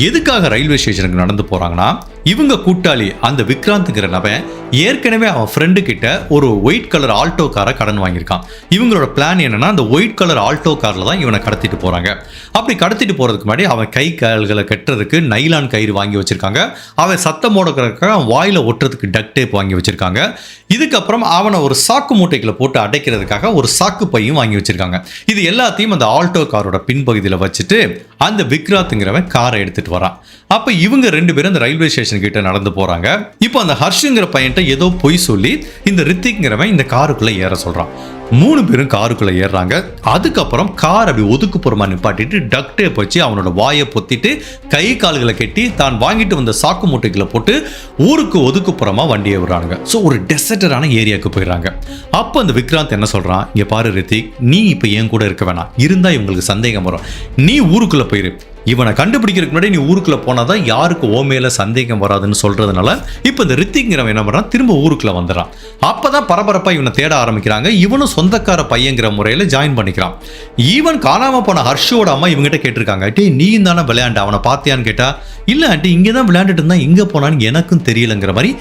எதுக்காக ரயில்வே ஸ்டேஷனுக்கு நடந்து போறாங்கன்னா, இவங்க கூட்டாளி அந்த விக்ராந்த்ங்கிற நபன் ஏற்கனவே அவன் ஃப்ரெண்டு கிட்ட ஒரு ஒயிட் கலர் ஆல்டோ காரை கடன் வாங்கியிருக்கான். இவங்களோட பிளான் என்னன்னா, அந்த ஒயிட் கலர் ஆல்டோ கார்ல தான் இவனை கடத்திட்டு போறாங்க. அப்படி கடத்திட்டு போறதுக்கு முன்னாடி அவன் கை கால்களை கட்டுறதுக்கு நைலான் கயிறு வாங்கி வச்சிருக்காங்க. அவன் சத்தம் போடுறதுக்காக அவன் வாயில ஒட்டுறதுக்கு டக் டேப் வாங்கி வச்சிருக்காங்க. இதுக்கப்புறம் அவனை ஒரு சாக்கு மூட்டைகளை போட்டு அடைக்கிறதுக்காக ஒரு சாக்கு பையும் வாங்கி வச்சிருக்காங்க. இது எல்லாத்தையும் அந்த ஆல்டோ காரோட பின்பகுதியில் வச்சுட்டு அந்த விக்ராத்ங்கிறவன் காரை எடுத்துட்டு வரான். அப்ப இவங்க 2 பேரும் அந்த ரயில்வே ஸ்டேஷன் கிட்ட நடந்து போறாங்க. இப்போ அந்த ஹர்ஷுங்கிற பையன்ட்ட ஏதோ பொய் சொல்லி இந்த ரித்திக்ங்கிறவன் இந்த காருக்குள்ள ஏற சொல்றான். 3 பேரும் காருக்குள்ள ஏறுறாங்க. அதுக்கப்புறம் கார் அப்படி ஒதுக்குப்புறமா நிப்பாட்டிட்டு டக் டேப் வச்சு அவனோட வாயை பொத்திட்டு கை கால்களை கட்டி தான் வாங்கிட்டு வந்த சாக்கு மூட்டைகளை போட்டு ஊருக்கு ஒதுக்குப்புறமா வண்டியை விடுறாங்க. ஸோ ஒரு டெசர்டரான ஏரியாவுக்கு போயிடுறாங்க. அப்போ அந்த விக்ராந்த் என்ன சொல்றான், இங்க பாரு ரித்திக், நீ இப்போ என் கூட இருக்க வேணாம், இருந்தா இவங்களுக்கு சந்தேகம் வரும், நீ ஊருக்குள்ள போயிரு, இவனை கண்டுபிடிக்கிறதுக்கு முன்னாடி நீ ஊருக்குள்ள போனாதான் யாருக்கு ஓ மேல சந்தேகம் வராதுன்னு சொல்றதுனால இப்போ இந்த ரித்திக்ங்கிறவன் என்ன பண்றான், திரும்ப ஊருக்குள்ள வந்துடுறான். அப்பதான் பரபரப்பா இவனை தேட ஆரம்பிக்கிறாங்க. இவனும் சொந்தக்கார பையங்கிற முறையில ஜாயின் பண்ணிக்கிறான். ஈவன் காணாம போன ஹர்ஷோட அம்மா இவங்கிட்ட கேட்டிருக்காங்க, டே நீ தானே விளையாண்ட, அவனை பார்த்தியான்னு கேட்டா, இல்ல ஆண்டி இங்கே தான் விளையாண்டுட்டு இருந்தா, எங்க போனான்னு எனக்கும் தெரியலங்கிற மாதிரி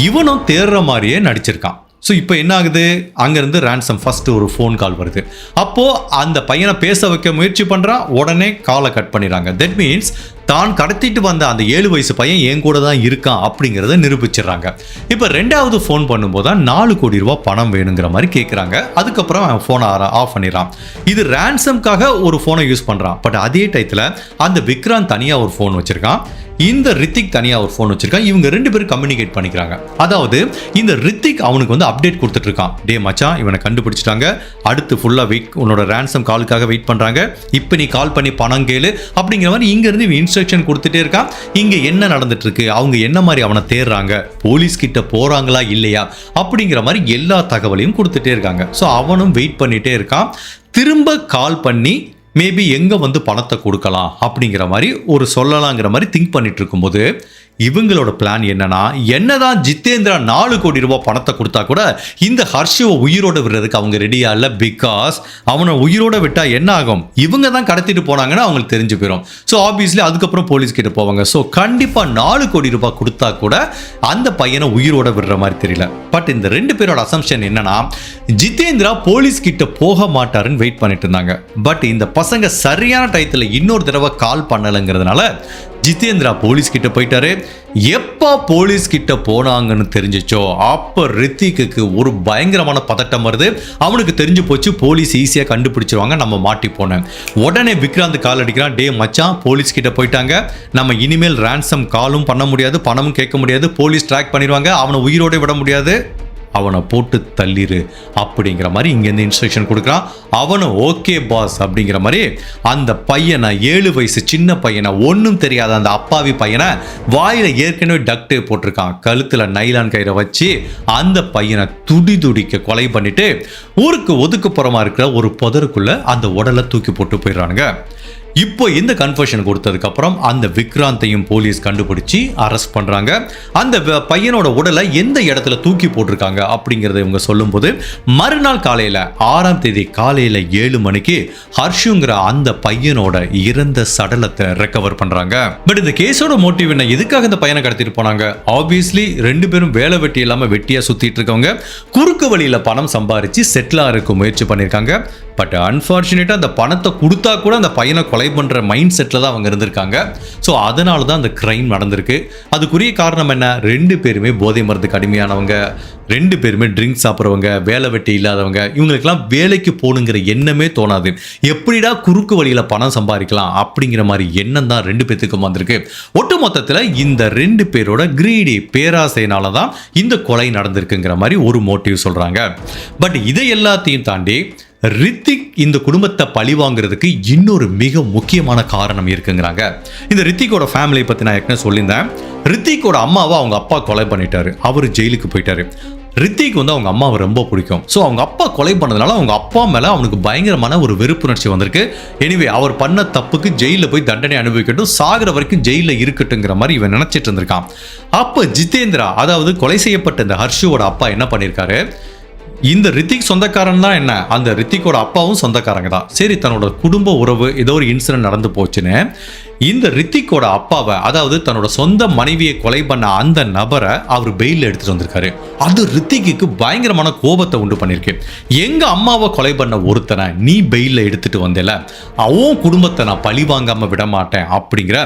இவனும் தேடுற மாதிரியே நடிச்சிருக்கான். ஸோ இப்போ என்ன ஆகுது, அங்கேருந்து ரேன்சம் ஃபர்ஸ்ட் ஒரு ஃபோன் கால் வருது. அப்போது அந்த பையனை பேச வைக்க முயற்சி பண்ணுறான், உடனே காலை கட் பண்ணிடுறாங்க. தட் மீன்ஸ் தான் கடத்திட்டு வந்த அந்த 7 வயசு பையன் என் கூட தான் இருக்கான் அப்படிங்கிறத நிரூபிச்சிடுறாங்க. இப்போ 2வது ஃபோன் பண்ணும்போது தான் 4 கோடி ரூபாய் பணம் வேணுங்கிற மாதிரி கேட்குறாங்க. அதுக்கப்புறம் அவன் ஃபோனை ஆஃப் பண்ணிடுறான். இது ரேன்சம்காக ஒரு ஃபோனை யூஸ் பண்ணுறான். பட் அதே டயத்தில் அந்த விக்ராந்த் தனியாக ஒரு ஃபோன் வச்சிருக்கான், இந்த ரித்திக் தனியா ஒரு ஃபோன் வச்சிருக்கான். இவங்க 2 பேரும் கம்யூனிகேட் பண்ணிக்கிறாங்க. அதாவது இந்த ரித்திக் அவனுக்கு வந்து அப்டேட் கொடுத்துட்டு இருக்கான், டே மச்சான் இவனை கண்டுபிடிச்சிட்டாங்க, அடுத்து ஃபுல்லா வெயிட், உன்னோட ரேன்சம் காலுக்காக வெயிட் பண்றாங்க, இப்போ நீ கால் பண்ணி பணம் கேளு அப்படிங்கிற மாதிரி இங்க இருந்து இன்ஸ்ட்ரக்ஷன் கொடுத்துட்டே இருக்கான். இங்க என்ன நடந்துட்டு இருக்கு, அவங்க என்ன மாதிரி அவனை தேடுறாங்க, போலீஸ் கிட்ட போறாங்களா இல்லையா அப்படிங்கிற மாதிரி எல்லா தகவலையும் கொடுத்துட்டே இருக்காங்க. ஸோ அவனும் வெயிட் பண்ணிட்டே இருக்கான். திரும்ப கால் பண்ணி மேபி எங்கே வந்து பணத்தை கொடுக்கலாம் அப்படிங்கிற மாதிரி ஒரு சொல்லலாங்கிற மாதிரி திங்க் பண்ணிட்டு இருக்கும்போது இவங்களோட பிளான் என்னன்னா, என்னதான் ஜிதேந்திரா 4 கோடி ரூபாய் பணத்தை கொடுத்தா கூட இந்த ஹர்ஷுவை உயிரோட விடுறதுக்கு அவங்க ரெடியா இல்லை. பிகாஸ் அவனை உயிரோட விட்டா என்ன ஆகும், இவங்க தான் கடத்திட்டு போனாங்கன்னா அவங்களுக்கு தெரிஞ்சு போயிடும். ஸோ ஆப்வியஸ்லி அதுக்கப்புறம் போலீஸ் கிட்ட போவாங்க. ஸோ கண்டிப்பா 4 கோடி ரூபாய் கொடுத்தா கூட அந்த பையனை உயிரோட விடுற மாதிரி தெரியல. பட் இந்த 2 பேரோட அசம்ஷன் என்னன்னா, ஜிதேந்திரா போலீஸ் கிட்ட போக மாட்டாருன்னு வெயிட் பண்ணிட்டு இருந்தாங்க. பட் இந்த பசங்க சரியான டயத்தில் இன்னொரு தடவை கால் பண்ணலைங்கிறதுனால ஜிதேந்திரா போலீஸ் கிட்ட போயிட்டாரு. எப்போ போலீஸ் கிட்ட போனாங்கன்னு தெரிஞ்சிச்சோ அப்போ ரித்திக்கு ஒரு பயங்கரமான பதட்டம் வருது. அவனுக்கு தெரிஞ்சு போச்சு போலீஸ் ஈஸியாக கண்டுபிடிச்சிருவாங்க, நம்ம மாட்டி போனேன். உடனே விக்ராந்த் கால் அடிக்கிறான், டே மச்சான் போலீஸ் கிட்ட போயிட்டாங்க, நம்ம இனிமேல் ரான்சம் காலும் பண்ண முடியாது, பணமும் கேட்க முடியாது, போலீஸ் ட்ராக் பண்ணிடுவாங்க, அவனை உயிரோட விட முடியாது, அவனை போட்டு தள்ளிரு அப்படிங்கிற மாதிரி இங்கேருந்து இன்ஸ்ட்ரக்ஷன் கொடுக்குறான். அவனும் ஓகே பாஸ் அப்படிங்கிற மாதிரி அந்த பையனை 7 வயசு சின்ன பையனை, ஒன்றும் தெரியாத அந்த அப்பாவி பையனை வாயில் ஏற்கனவே டக்டே போட்டிருக்கான், கழுத்தில் நைலான் கயிறை வச்சு அந்த பையனை துடிக்க கொலை பண்ணிட்டு ஊருக்கு ஒதுக்குப்புறமா இருக்கிற ஒரு புதருக்குள்ள அந்த உடலை தூக்கி போட்டு போயிடுறானுங்க. இப்போ இந்த கன்ஃபர்ஷன் கொடுத்ததுக்கு அப்புறம் அந்த விக்ராந்தையும் போலீஸ் கண்டுபிடிச்சி அரெஸ்ட் பண்றாங்க. அந்த பையனோட உடலை எந்த இடத்துல தூக்கி போட்டிருக்காங்க அப்படிங்கறத இவங்க சொல்லும்போது மறுநாள் காலையில 6ஆம் தேதி காலையில 7 மணிக்கு ஹர்ஷுங்கிற அந்த பையனோட இறந்த சடலத்தை ரெக்கவர் பண்றாங்க. பட் இந்த கேஸோட மோட்டிவ் என்ன, எதுக்காக இந்த பையனை கடத்திட்டு போனாங்க? ஆப்வியஸ்லி 2 பேரும் வேலை வெட்டி இல்லாம வெட்டியா சுத்திட்டு இருக்கவங்க, குறுக்கு வழியில பணம் சம்பாரிச்சு செட்டில் ஆகிறதுக்கு முயற்சி பண்ணியிருக்காங்க. பட் அன்ஃபார்ச்சுனேட்டாக அந்த பணத்தை கொடுத்தா கூட அந்த பையனை கொலை பண்ணுற மைண்ட் செட்டில் தான் அவங்க இருந்திருக்காங்க. ஸோ அதனால தான் அந்த கிரைம் நடந்திருக்கு. அதுக்குரிய காரணம் என்ன, 2 பேருமே போதை மருந்துக்கு அடிமையானவங்க, 2 பேருமே ட்ரிங்க்ஸ் சாப்பிட்றவங்க, வேலை வெட்டி இல்லாதவங்க. இவங்களுக்கெல்லாம் வேலைக்கு போகணுங்கிற எண்ணமே தோணாது. எப்படிடா குறுக்கு வழியில் பணம் சம்பாதிக்கலாம் அப்படிங்கிற மாதிரி எண்ணம் தான் 2 பேத்துக்கும் வந்திருக்கு. ஒட்டு மொத்தத்தில் இந்த 2 பேரோட கிரீடி பேராசையினால தான் இந்த கொலை நடந்திருக்குங்கிற மாதிரி ஒரு மோட்டிவ் சொல்கிறாங்க. பட் இதை எல்லாத்தையும் தாண்டி ரித்திக் இந்த குடும்பத்தை பழி வாங்குறதுக்கு இன்னொரு மிக முக்கியமான காரணம் இருக்குங்கிறாங்க. இந்த ரித்திக்கோட ஃபேமிலியை பற்றி நான் ஏற்கனவே சொல்லியிருந்தேன். ரித்திக்கோட அம்மாவை அவங்க அப்பா கொலை பண்ணிட்டாரு, அவர் ஜெயிலுக்கு போயிட்டாரு. ரித்திக் வந்து அவங்க அம்மாவை ரொம்ப பிடிக்கும். ஸோ அவங்க அப்பா கொலை பண்ணதுனால அவங்க அப்பா மேலே அவனுக்கு பயங்கரமான ஒரு வெறுப்புணர்ச்சி வந்திருக்கு. எனிவே அவர் பண்ண தப்புக்கு ஜெயிலில் போய் தண்டனை அனுபவிக்கட்டும், சாகிற வரைக்கும் ஜெயிலில் இருக்கட்டுங்கிற மாதிரி இவன் நினச்சிட்டு இருந்திருக்கான். அப்போ ஜிதேந்திரா, அதாவது கொலை செய்யப்பட்ட இந்த ஹர்ஷுவோட அப்பா என்ன பண்ணியிருக்காரு, இந்த ரித்திக் சொந்தக்காரன் தான் என்ன, அந்த ரித்திக்கோட அப்பாவும் சொந்தக்காரங்க தான். சரி, தன்னோட குடும்ப உறவு ஏதோ ஒரு இன்சிடென்ட் நடந்து போச்சுன்னு இந்த ரித்திக்கோட அப்பாவை, அதாவது தன்னோட சொந்த மனைவியை கொலை பண்ண அந்த நபரை அவர் பெயிலில் எடுத்துட்டு வந்திருக்காரு. அது ரித்திக்கு பயங்கரமான கோபத்தை உண்டு பண்ணிருக்கு. எங்க அம்மாவை கொலை பண்ண ஒருத்தனை நீ பெயிலில் எடுத்துட்டு வந்தேல, அவன் குடும்பத்தை நான் பழி வாங்காம விட மாட்டேன் அப்படிங்கிற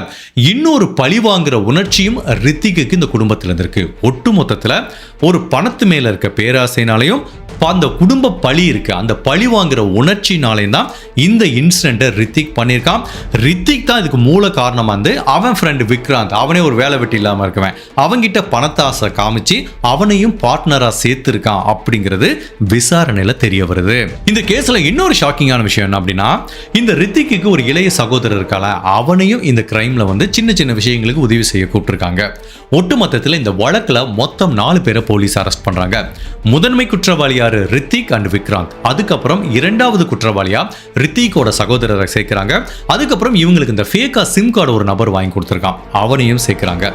இன்னொரு பழி வாங்குற உணர்ச்சியும் ரித்திக்கு இந்த குடும்பத்தில் இருந்திருக்கு. ஒட்டு மொத்தத்தில் ஒரு பணத்து மேல இருக்க பேராசைனாலையும் அந்த குடும்ப பழி இருக்கு, அந்த பழி வாங்குற உணர்ச்சினாலே தான் இந்த இன்சிடென்ட்டை ரித்திக் பண்ணியிருக்கான். ரித்திக் தான் இதுக்கு மூல காரணமா இருந்து அவன் ஃப்ரெண்ட் விக்ராந்த், அவனே ஒரு வேலை வெட்டி இல்லாம இருக்கவன், அவங்கிட்ட பணத்தாசை காமிச்சு அவனையும் பார்ட்னரா சேர்த்திருக்கான் அப்படிங்கிறது விசாரணையில தெரிய வருது. இந்த கேஸ்ல இன்னொரு ஷாக்கிங்கான விஷயம் என்ன அப்படின்னா, இந்த ரித்திக்கு ஒரு இளைய சகோதரர் இருக்கால, அவனையும் இந்த கிரைம்ல வந்து சின்ன சின்ன விஷயங்களுக்கு உதவி செய்ய கூப்பிட்டுருக்காங்க. ஒட்டுமொத்தத்தில் இந்த வழக்குல மொத்தம் 4 பேரை போலீஸ் அரெஸ்ட் பண்றாங்க. முதன்மை குற்றவாளியாரு ரித்திக் அண்ட் விக்ராந்த், அதுக்கப்புறம் 2வது குற்றவாளியா ரித்திக்கோட சகோதரரை சேர்க்கிறாங்க. அதுக்கப்புறம் இவங்களுக்கு இந்த ஃபேக்கா சிம் கார்டு ஒரு நபர் வாங்கி கொடுத்துருக்கான், அவனையும் சேர்க்கிறாங்க.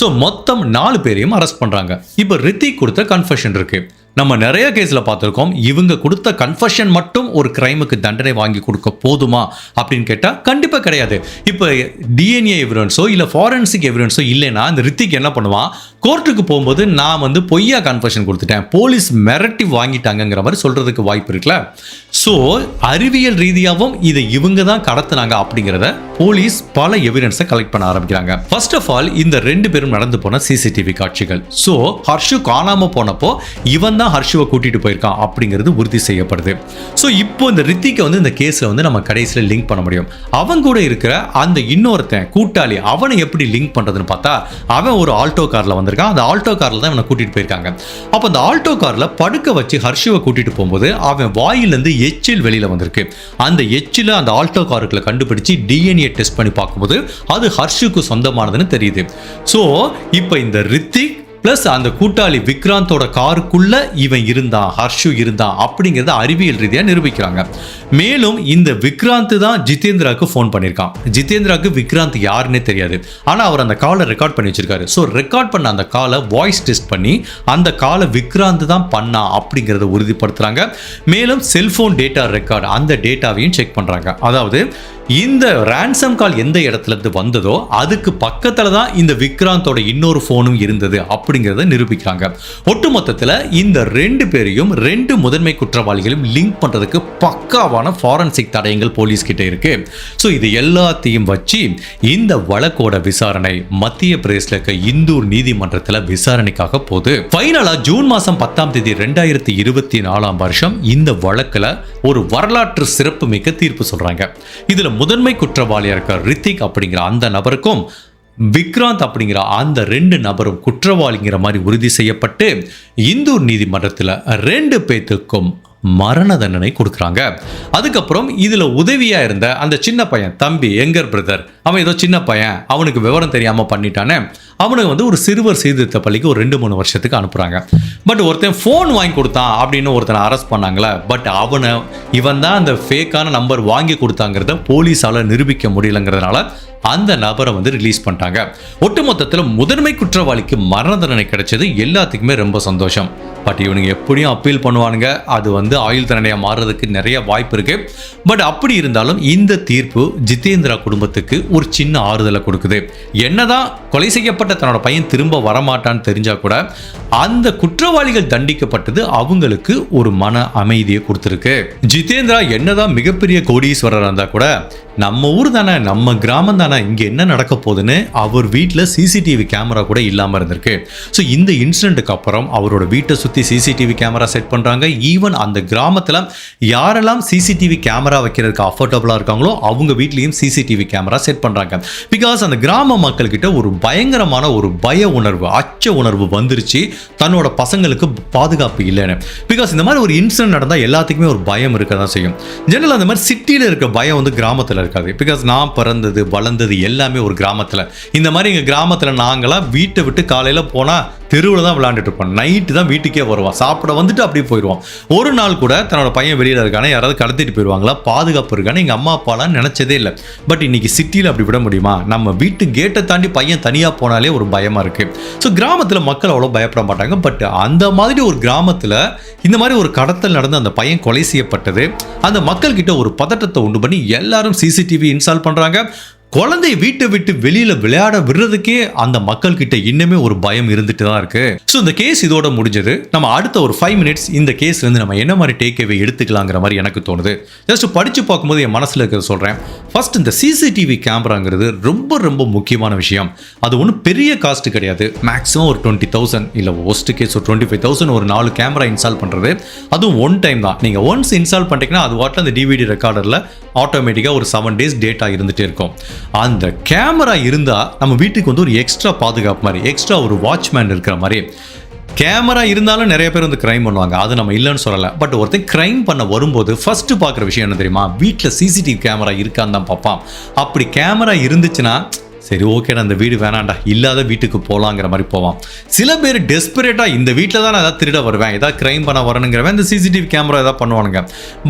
ஸோ மொத்தம் 4 பேரையும் அரெஸ்ட் பண்றாங்க. இப்போ ரித்திக் கொடுத்த கன்ஃபெஷன் இருக்கு. நம்ம நிறைய கேஸ்ல பார்த்துருக்கோம், இவங்க கொடுத்த கன்ஃபெஷன் மட்டும் ஒரு கிரைமுக்கு தண்டனை வாங்கி கொடுக்க போதுமா அப்படின்னு கேட்டா கண்டிப்பா கிடையாது. இப்போ டிஎன்ஏ எவிடன்ஸோ இல்ல ஃபாரன்சிக் எவிடன்ஸோ இல்லைன்னா இந்த ரித்திக் என்ன பண்ணுவான், கோர்ட்டுக்கு போகும்போது நான் வந்து பொய்யா கன்ஃபெஷன் கொடுத்துட்டேன், போலீஸ் மிரட்டி வாங்கிட்டாங்கிற மாதிரி சொல்றதுக்கு வாய்ப்பு இருக்குல்ல. ஸோ அறிவியல் ரீதியாகவும் இதை இவங்க தான் கடத்தினாங்க அப்படிங்கிறத போலீஸ் பல எவிடன்ஸை கலெக்ட் பண்ண ஆரம்பிக்கிறாங்க. ஃபர்ஸ்ட் ஆஃப் ஆல் இந்த 2 பேரும் நடந்து போன சிசிடிவி காட்சிகள். ஸோ ஹர்ஷு காணாம போனப்போ இவன் தான் ஹர்ஷுவை கூட்டிட்டு போயிருக்கான் அப்படிங்கிறது உறுதி செய்யப்படுது. ஸோ இப்போ இந்த ரித்திக்கை வந்து இந்த கேஸ்ல வந்து நம்ம கடைசியில் லிங்க் பண்ண முடியும். அவன் கூட இருக்கிற அந்த இன்னொருத்தன் கூட்டாளி, அவனை எப்படி லிங்க் பண்றதுன்னு பார்த்தா, அவன் ஒரு ஆல்டோ கார்ல வந்திருக்கான். அந்த ஆல்டோ கார்ல தான் இவனை கூட்டிட்டு போயிருக்காங்க. அப்போ அந்த ஆல்டோ கார்ல படுக்க வச்சு ஹர்ஷுவை கூட்டிட்டு போகும்போது அவன் வாயிலிருந்து எச்சில் வெளியில வந்திருக்கு. அந்த எச்சில அந்த ஆல்டோ காருக்குள்ள கண்டுபிடிச்சு டிஎன்ஏ டெஸ்ட் பண்ணி பார்க்கும்போது அது ஹர்ஷுக்கு சொந்தமானதுன்னு தெரியுது. ஸோ இப்போ இந்த ரித்திக் பிளஸ் அந்த கூட்டாளி விக்ராந்தோட காருக்குள்ள இவன் இருந்தான், ஹர்ஷு இருந்தான் அப்படிங்கறத அறிவியல் ரீதியா நிரூபிக்கிறாங்க. மேலும் இந்த விக்ராந்த் தான் ஜிதேந்திராக்கு ஃபோன் பண்ணியிருக்கான். ஜிதேந்திராக்கு விக்ராந்த் யாருன்னே தெரியாது, ஆனா அவர் அந்த காலை ரெக்கார்ட் பண்ணி வச்சிருக்காரு. ஸோ ரெக்கார்ட் பண்ண அந்த காலை வாய்ஸ் டெஸ்ட் பண்ணி அந்த காலை விக்ராந்த் தான் பண்ணா அப்படிங்கறத உறுதிப்படுத்துறாங்க. மேலும் செல்போன் டேட்டா ரெக்கார்ட் அந்த டேட்டாவையும் செக் பண்றாங்க. அதாவது இந்த ransom கால் எந்த இடத்துல இருந்து வந்ததோ அதுக்கு பக்கத்துல தான் இந்த விக்ராந்தோட இன்னொரு போனும் இருந்தது அப்படிங்கறத நிரூபிக்கிறாங்க. ஒட்டுமொத்தத்துல இந்த 2 பேரையும் 2 முதன்மை குற்றவாளிகளையும் லிங்க் பண்றதுக்கு பக்காவான ஃபாரன்சிக் தடயங்கள் போலீஸ் கிட்ட இருக்கு. ஸோ இது எல்லாத்தையும் வச்சு இந்த வழக்கோட விசாரணை மத்திய பிரதேசல இருக்க இந்தூர் நீதிமன்றத்தில் விசாரணைக்காக போகுது. ஃபைனலா ஜூன் மாசம் 10ஆம் தேதி 2024ஆம் வருஷம் இந்த வழக்குல ஒரு வரலாற்று சிறப்பு மிக்க தீர்ப்பு சொல்றாங்க. இதுல முதன்மை குற்றவாளியா இருக்க ரித்திக் அப்படிங்கிற அந்த நபருக்கும் விக்ராந்த் அப்படிங்கிற அந்த 2 நபரும் குற்றவாளிங்கிற மாதிரி உறுதி செய்யப்பட்டு இந்தூர் நீதிமன்றத்தில் 2 பேத்துக்கும் மரண தண்டனை கொடுக்குறாங்க. அதுக்கப்புறம் இதுல உதவியா இருந்த அந்த சின்ன பையன், தம்பி, யங்கர் பிரதர், அவன் ஏதோ சின்ன பையன், அவனுக்கு விவரம் தெரியாம பண்ணிட்டானே, அவனுக்கு வந்து ஒரு சிறுவர் சீர்திருத்த பள்ளிக்கு ஒரு 2-3 வருஷத்துக்கு அனுப்புறாங்க. பட் ஒருத்தன் ஃபோன் வாங்கி கொடுத்தான் அப்படின்னு ஒருத்தனை அரெஸ்ட் பண்ணாங்களே, பட் இவன் தான் அந்த ஃபேக்கான நம்பர் வாங்கி கொடுத்தாங்கிறத போலீஸால நிரூபிக்க முடியலங்கிறதுனால அந்த நபரை வந்து ரிலீஸ் பண்ணிட்டாங்க. ஒட்டுமொத்தத்தில் முதன்மை குற்றவாளிக்கு மரண தண்டனை கிடைச்சது எல்லாத்துக்குமே ரொம்ப சந்தோஷம். பட் இவனுங்க எப்படியும் அப்பீல் பண்ணுவானுங்க, அது வந்து ஆயுள் தண்டனையா மாறுறதுக்கு நிறைய வாய்ப்பு இருக்கு. பட் அப்படி இருந்தாலும் இந்த தீர்ப்பு ஜிதேந்திரா குடும்பத்துக்கு ஒரு சின்ன ஆறுதலை கொடுக்குது. என்னதான் கொலை செய்யப்பட்ட தன்னோட பையன் திரும்ப வரமாட்டான்னு தெரிஞ்சா கூட அந்த குற்றவாளிகள் தண்டிக்கப்பட்டது அவங்களுக்கு ஒரு மன அமைதியை கொடுத்துருக்கு. ஜிதேந்திரா என்னதான் மிகப்பெரிய கோடீஸ்வரர் இருந்தா கூட நம்ம ஊர் தானே, நம்ம கிராமம் தானே, இங்க என்ன நடக்க போகுதுன்னு அவர் வீட்டில் சிசிடிவி கேமரா கூட இல்லாம இருந்திருக்கு. ஸோ இந்த இன்சிடென்ட்டுக்கு அப்புறம் அவரோட வீட்டை சுற்றி சிசிடிவி கேமரா செட் பண்றாங்க. ஈவன் அந்த கிராமத்தில் யாரெல்லாம் சிசிடிவி கேமரா வைக்கிறதுக்கு அஃபோர்டபுளா இருக்காங்களோ அவங்க வீட்லயும் சிசிடிவி கேமரா செட் பண்றாங்க. பிகாஸ் அந்த கிராம மக்கள் கிட்ட ஒரு பயங்கரமான ஒரு பய உணர்வு, அச்ச உணர்வு வந்துருச்சு, தன்னோட பசங்களுக்கு பாதுகாப்பு இல்லைன்னு. பிகாஸ் இந்த மாதிரி ஒரு இன்சிடென்ட் நடந்தால் எல்லாத்துக்குமே ஒரு பயம் இருக்க தான் செய்யும். ஜெனரல் அந்த மாதிரி சிட்டியில் இருக்க பயம் வந்து கிராமத்தில் இருக்காது. பிகாஸ் நான் பிறந்தது வளர்ந்தது எல்லாமே ஒரு கிராமத்தில். இந்த மாதிரி எங்கள் கிராமத்தில் நாங்களாம் வீட்டை விட்டு காலையில் போனால் தெருவில் தான் விளையாண்டுட்டு இருப்போம், நைட்டு தான் வீட்டுக்கே வருவோம், சாப்பிட வந்துட்டு அப்படியே போயிடுவோம். ஒரு நாள் கூட தன்னோட பையன் வெளியில் இருக்கானே யாராவது கடத்திட்டு போயிடுவாங்களா, பாதுகாப்பு இருக்கானு எங்கள் அம்மா அப்பாலாம் நினச்சதே இல்லை. பட் இன்னைக்கு சிட்டியில் அப்படி விட முடியுமா? நம்ம வீட்டு கேட்டை தாண்டி பையன் தனியாக போனாலே ஒரு பயமாக இருக்குது. ஸோ கிராமத்தில் மக்கள் அவ்வளோ பயப்பட மாட்டாங்க. பட் அந்த மாதிரி ஒரு கிராமத்தில் இந்த மாதிரி ஒரு கடத்தல் நடந்து அந்த பையன் கொலை செய்யப்பட்டது அந்த மக்கள் கிட்ட ஒரு பதட்டத்தை உண்டு பண்ணி எல்லாரும் சிசிடிவி இன்ஸ்டால் பண்ணுறாங்க. குழந்தைய வீட்டை விட்டு வெளியில விளையாட விடுறதுக்கே அந்த மக்கள் கிட்ட இன்னுமே ஒரு பயம் இருந்துட்டு தான் இருக்கு. ஸோ இந்த கேஸ் இதோட முடிஞ்சது. நம்ம அடுத்த ஒரு 5 மினிட்ஸ் இந்த கேஸ்ல இருந்து நம்ம என்ன மாதிரி டேக்அவே எடுத்துக்கலாங்கிற மாதிரி எனக்கு தோணுது. ஜஸ்ட் படிச்சு பார்க்கும்போது என் மனசுல இருக்கிறத சொல்றேன். ஃபர்ஸ்ட், இந்த சிசிடிவி கேமராங்கிறது ரொம்ப ரொம்ப முக்கியமான விஷயம். அது ஒன்றும் பெரிய காஸ்ட் கிடையாது. மேக்ஸிமம் ஒரு 20,000 இல்லை ஒஸ்ட் கேஸ் ஒரு 25,000 ஒரு 4 கேமரா இன்ஸ்டால் பண்றது. அதுவும் ஒன் டைம் தான். நீங்க ஒன்ஸ் இன்ஸ்டால் பண்ணிட்டீங்கன்னா அது வாட்டில் அந்த டிவிடி ரெக்கார்டர்ல ஆட்டோமேட்டிக்காக ஒரு 7 days டேட்டா இருந்துகிட்டே இருக்கும். அந்த கேமரா இருந்தால் நம்ம வீட்டுக்கு வந்து ஒரு எக்ஸ்ட்ரா பாதுகாப்பு மாதிரி, எக்ஸ்ட்ரா ஒரு வாட்ச்மேன் இருக்கிற மாதிரி. கேமரா இருந்தாலும் நிறைய பேர் வந்து கிரைம் பண்ணுவாங்க, அது நம்ம இல்லைன்னு சொல்லலை. பட் ஒருத்தர் கிரைம் பண்ண வரும்போது ஃபர்ஸ்ட் பார்க்குற விஷயம் என்ன தெரியுமா? வீட்டில் சிசிடிவி கேமரா இருக்கான்னு தான் பார்ப்பான். அப்படி கேமரா இருந்துச்சுன்னா சரி ஓகேடா இந்த வீடு வேணாண்டா, இல்லாத வீட்டுக்கு போகலாங்கிற மாதிரி போவான். சில பேர் டெஸ்பரேட்டாக இந்த வீட்டில் தான் நான் ஏதாவது திருட வருவேன், ஏதாவது கிரைம் பண்ண வரணுங்கிறவன் இந்த சிசிடிவி கேமரா ஏதாவது பண்ணுவானுங்க.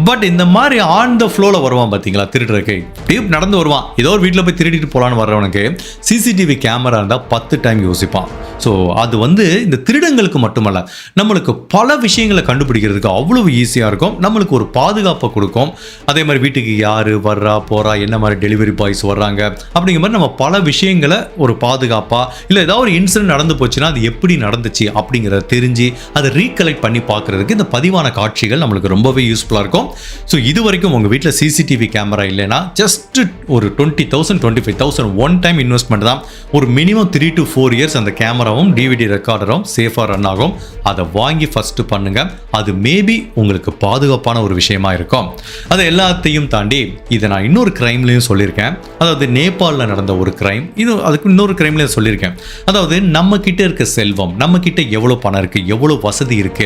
பட் இந்த மாதிரி ஆன் த ஃப்ளோவில் வருவான் பார்த்தீங்களா, திருடுறதுக்கு இப்படியே நடந்து வருவான், ஏதோ ஒரு வீட்டில் போய் திருடிட்டு போகலான்னு வர்றவனுக்கு சிசிடிவி கேமரா இருந்தால் 10 டைம் யோசிப்பான். ஸோ அது வந்து இந்த திருடங்களுக்கு மட்டுமல்ல, நம்மளுக்கு பல விஷயங்களை கண்டுபிடிக்கிறதுக்கு அவ்வளவு ஈஸியாக இருக்கும், நம்மளுக்கு ஒரு பாதுகாப்பை கொடுக்கும். அதே மாதிரி வீட்டுக்கு யார் வர்றா போகிறா, என்ன மாதிரி டெலிவரி பாய்ஸ் வர்றாங்க அப்படிங்கிற மாதிரி நம்ம பல விஷயங்களை ஒரு பாதுகாப்பா, இல்லை ஏதாவது ஒரு இன்சிடென்ட் நடந்து போச்சுன்னா அது எப்படி நடந்துச்சு அப்படிங்கிறத தெரிஞ்சு அதை ரீகலெக்ட் பண்ணி பார்க்கறதுக்கு இந்த பதிவான காட்சிகள் நம்மளுக்கு ரொம்பவே யூஸ்ஃபுல்லாக இருக்கும். ஸோ இது வரைக்கும் உங்கள் வீட்டில் சிசிடிவி கேமரா இல்லைன்னா ஜஸ்ட் ஒரு 20,000 25,000 ஒன் டைம் இன்வெஸ்ட்மெண்ட் தான். ஒரு மினிமம் 3 to 4 years அந்த கேமராவும் டிவிடி ரெக்கார்டரும் சேஃபாக ரன் ஆகும். அதை வாங்கி ஃபர்ஸ்ட் பண்ணுங்க, அது மேபி உங்களுக்கு பாதுகாப்பான ஒரு விஷயமா இருக்கும். அதை எல்லாத்தையும் தாண்டி இதை நான் இன்னொரு கிரைம்லையும் சொல்லியிருக்கேன். அதாவது நேபாளில் நடந்த ஒரு கிரைம். கிரைம், இது அதுக்கு இன்னொரு கிரைம்ல சொல்லியிருக்கேன். அதாவது நம்ம கிட்ட இருக்க செல்வம், நம்ம கிட்ட எவ்வளோ பணம் இருக்கு, எவ்வளோ வசதி இருக்கு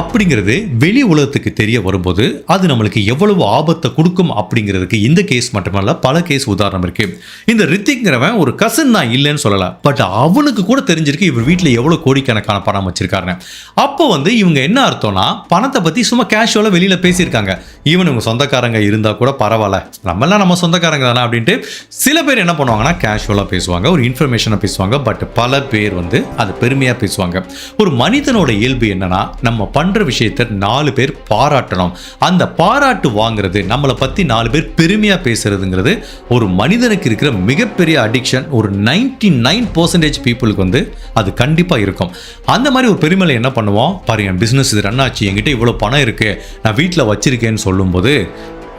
அப்படிங்கிறது வெளி உலகத்துக்கு தெரிய வரும்போது அது நம்மளுக்கு எவ்வளவு ஆபத்தை கொடுக்கும் அப்படிங்கிறதுக்கு இந்த கேஸ் மட்டுமல்ல, பல கேஸ் உதாரணம் இருக்கு. இந்த ரித்திக்ங்கிறவன் ஒரு கசின் தான், இல்லைன்னு சொல்லல, பட் அவனுக்கு கூட தெரிஞ்சிருக்கு இவர் வீட்டில் எவ்வளவு கோடிக்கணக்கான பணம் வச்சிருக்காருன்னு. அப்போ இவங்க என்ன அர்த்தம்னா, பணத்தை பத்தி சும்மா கேஷுவலா வெளியில பேசியிருக்காங்க. ஈவன் உங்க சொந்தக்காரங்க இருந்தா கூட பரவாயில்ல, நம்மளாம் நம்ம சொந்தக்காரங்க தானே அப்படின்ட்டு சில பேர் என்ன பண்ணுவாங்கன்னா கேஷுவலா பேசுவாங்க, ஒரு இன்ஃபர்மேஷனை பேசுவாங்க. பட் பல பேர் அது பெருமையா பேசுவாங்க. ஒரு மனிதனோட இயல்பு என்னன்னா, நம்ம பண்ற விஷயத்தை 4 பேர் பாராட்டணும். அந்த பாராட்டு வாங்குறது, நம்மளை பத்தி 4 பேர் பெருமையா பேசுறதுங்கிறது ஒரு மனிதனுக்கு இருக்கிற மிகப்பெரிய அடிக்ஷன். ஒரு 99% பீப்புளுக்கு அது கண்டிப்பா இருக்கும். அந்த மாதிரி ஒரு பெருமையில என்ன பண்ணுவோம், பாருங்க பிசினஸ் இது ரன் ஆச்சு, என்கிட்ட இவ்வளவு பணம் இருக்கு, நான் வீட்டில் வச்சிருக்கேன்னு சொல்லும்போது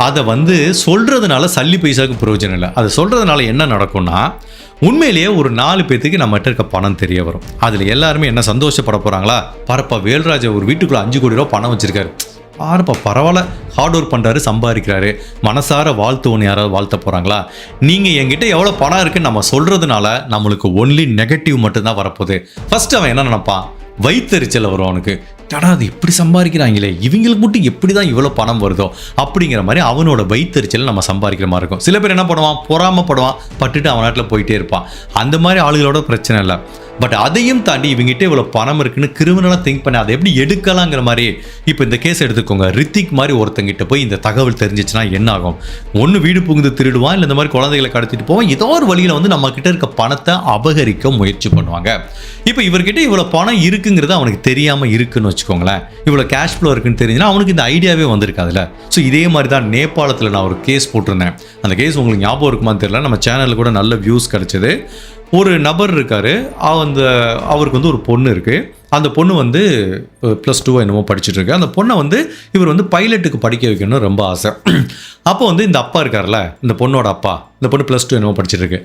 அதை சொல்றதுனால சல்லி பைசாவுக்கு பிரயோஜனம் இல்லை. அதை சொல்றதுனால என்ன நடக்கும்னா, உண்மையிலேயே ஒரு 4 பேத்துக்கு நம்மகிட்ட இருக்க பணம் தெரிய வரும். அதில் எல்லாருமே என்ன சந்தோஷப்பட போறாங்களா, பரப்பா வேல்ராஜ் ஒரு வீட்டுக்குள்ள 5 கோடி ரூபா பணம் வச்சிருக்காரு, பாருப்பா பரவாயில்ல, ஹார்ட் ஒர்க் பண்ணுறாரு, சம்பாதிக்கிறாரு, மனசார வாழ்த்துவன்னு யாராவது வாழ்த்த போகிறாங்களா? நீங்கள் என்கிட்ட எவ்வளோ பணம் இருக்குன்னு நம்ம சொல்கிறதுனால நம்மளுக்கு ஒன்லி நெகட்டிவ் மட்டும்தான் வரப்போகுது. ஃபர்ஸ்ட் அவன் என்ன நினைப்பான், வயிற்றுச்சல் வரும் அவனுக்கு, டடா அது எப்படி சம்பாதிக்கிறாங்களே, இவங்களுக்கு மட்டும் எப்படி தான் இவ்வளோ பணம் வருதோ அப்படிங்கிற மாதிரி அவனோட வயிற்றுச்சல் நம்ம சம்பாதிக்கிற மாதிரி இருக்கும். சில பேர் என்ன பண்ணுவான், பொறாமப்படுவான், பட்டுட்டு அவன் நாட்டில் போயிட்டே இருப்பான். அந்த மாதிரி ஆளுகளோட பிரச்சனை இல்லை. பட் அதையும் தாண்டி இவங்ககிட்ட இவ்வளோ பணம் இருக்குன்னு கிரிமினலாக திங்க் பண்ணி அதை எப்படி எடுக்கலாங்கிற மாதிரி. இப்போ இந்த கேஸ் எடுத்துக்கோங்க, ரித்திக் மாதிரி ஒருத்தங்கிட்ட போய் இந்த தகவல் தெரிஞ்சிச்சுன்னா என்ன ஆகும்? ஒன்று வீடு புகுந்து திருடுவான், இல்லை இந்த மாதிரி குழந்தைகளை கடத்திட்டு போவான், ஏதோ ஒரு வழியில் நம்ம கிட்ட இருக்க பணத்தை அபகரிக்க முயற்சி பண்ணுவாங்க. இப்போ இவர்கிட்ட இவ்வளோ பணம் இருக்குங்கிறது அவனுக்கு தெரியாமல் இருக்குன்னு வச்சுக்கோங்களேன், இவ்வளோ கேஷ் ஃப்ளோ இருக்குன்னு தெரிஞ்சுன்னா அவனுக்கு இந்த ஐடியாவே வந்திருக்காதுல்ல. ஸோ இதே மாதிரி தான் நேபாளத்தில் நான் ஒரு கேஸ் போட்டிருந்தேன். அந்த கேஸ் உங்களுக்கு ஞாபகம் இருக்குமான்னு தெரியல, நம்ம சேனலில் கூட நல்ல வியூஸ் கிடச்சிது. ஒரு நபர் இருக்கார், அவருக்கு ஒரு பொண்ணு இருக்குது. அந்த பொண்ணு +2 என்னமோ படிச்சுட்டு இருக்கு. அந்த பொண்ணை இவர் பைலட்டுக்கு படிக்க வைக்கணும்னு ரொம்ப ஆசை. அப்போ இந்த அப்பா இருக்கார்ல, இந்த பொண்ணோட அப்பா, இந்த பொண்ணு +2 என்னமோ படிச்சுட்டு இருக்கு.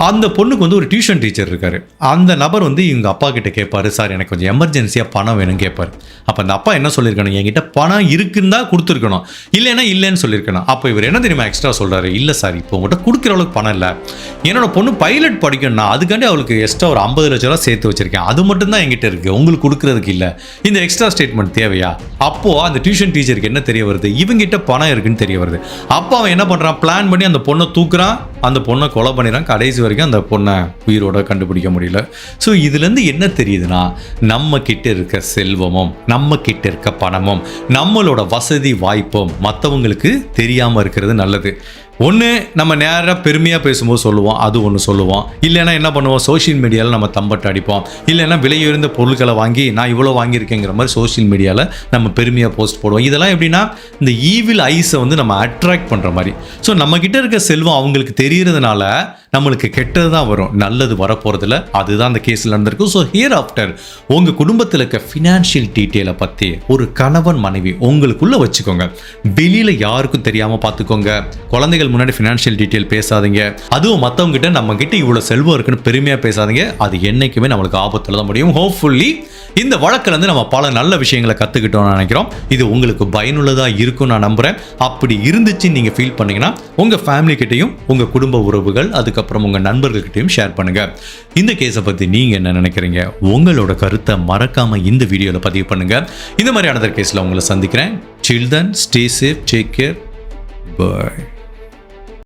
அந்த பொண்ணுக்கு ஒரு டியூஷன் டீச்சர் இருக்காரு. அந்த நபர் இவங்க அப்பா கிட்ட கேட்பாரு, சார் எனக்கு கொஞ்சம் எமர்ஜென்சியாக பணம் வேணும்னு கேட்பாரு. அப்போ அந்த அப்பா என்ன சொல்லியிருக்கணும், என்கிட்ட பணம் இருக்குன்னு தான் கொடுத்துருக்கணும், இல்லைன்னா இல்லைன்னு சொல்லியிருக்கணும். அப்போ இவர் என்ன தெரியுமா எக்ஸ்ட்ரா சொல்கிறாரு, இல்லை சார் இப்போ உங்கள்கிட்ட கொடுக்குற அளவுக்கு பணம் இல்லை, என்னோட பொண்ணு பைலட் படிக்கணும்னா அதுக்காண்டி அவளுக்கு எக்ஸ்ட்ரா ஒரு 50 லட்ச ரூபா சேர்த்து வச்சிருக்கேன், அது மட்டும் தான் என்கிட்ட இருக்குது, உங்களுக்கு கொடுக்குறதுக்கு இல்லை, இந்த எக்ஸ்ட்ரா ஸ்டேட்மெண்ட் தேவையா? அப்போது அந்த டியூஷன் டீச்சருக்கு என்ன தெரிய வருது, இவங்கிட்ட பணம் இருக்குன்னு தெரிய வருது. அப்போ அவன் என்ன பண்ணுறான், பிளான் பண்ணி அந்த பொண்ணை தூக்குறான், அந்த பொண்ணை கொலை பண்ணிடுறான். கடைசி வரைக்கும் அந்த பொண்ணை உயிரோட கண்டுபிடிக்க முடியல. ஸோ இதுலேருந்து என்ன தெரியுதுன்னா, நம்ம கிட்ட இருக்க செல்வமும், நம்ம கிட்ட இருக்க பணமும், நம்மளோட வசதி வாய்ப்பும் மற்றவங்களுக்கு தெரியாமல் இருக்கிறது நல்லது. ஒன்று நம்ம நேராக பெருமையாக பேசும்போது சொல்லுவோம், அது ஒன்று சொல்லுவோம். இல்லைன்னா என்ன பண்ணுவோம், சோஷியல் மீடியாவில் நம்ம தம்பட்டு அடிப்போம். இல்லைன்னா விலையுயர்ந்த பொருட்களை வாங்கி நான் இவ்வளோ வாங்கியிருக்கேங்கிற மாதிரி சோஷியல் மீடியாவில் நம்ம பெருமையாக போஸ்ட் போடுவோம். இதெல்லாம் எப்படின்னா இந்த ஈவில் ஐஸை நம்ம அட்ராக்ட் பண்ணுற மாதிரி. ஸோ நம்மக்கிட்ட இருக்க செல்வம் அவங்களுக்கு தெரியறதுனால நம்மளுக்கு கெட்டது தான் வரும், நல்லது வரப்போகிறதில்ல. அதுதான் அந்த கேஸில் நடந்திருக்கு. ஸோ ஹியர் ஆஃப்டர் உங்கள் குடும்பத்தில் இருக்க ஃபினான்ஷியல் டீட்டெயிலை பற்றி ஒரு கணவன் மனைவி உங்களுக்குள்ளே வச்சுக்கோங்க, வெளியில் யாருக்கும் தெரியாமல் பார்த்துக்கோங்க. குழந்தைகள் முன்னாடி ஃபினான்ஷியல் டீட்டெயில் பேசாதீங்க. அதுவும் மற்றவங்க கிட்ட நம்ம கிட்ட இவ்வளோ செல்வம் இருக்குன்னு பெருமையாக பேசாதீங்க. அது என்றைக்குமே நம்மளுக்கு ஆபத்தில் தான் முடியும். ஹோப்ஃபுல்லி இந்த வழக்கிலேருந்து நம்ம பல நல்ல விஷயங்களை கற்றுக்கிட்டோம்னு நினைக்கிறோம். இது உங்களுக்கு பயனுள்ளதாக இருக்கும் நான் நம்புகிறேன். அப்படி இருந்துச்சுன்னு நீங்கள் ஃபீல் பண்ணீங்கன்னா உங்கள் ஃபேமிலி கிட்டையும், உங்கள் குடும்ப உறவுகள், அதுக்கப்புறம் உங்கள் நண்பர்கள்கிட்டையும் ஷேர் பண்ணுங்கள். இந்த கேஸை பற்றி நீங்கள் என்ன நினைக்கிறீங்க, உங்களோட கருத்தை மறக்காமல் இந்த வீடியோவில் பதிவு பண்ணுங்கள். இந்த மாதிரி அனதர் கேஸில் உங்களை சந்திக்கிறேன். Till then, stay safe, take care, bye.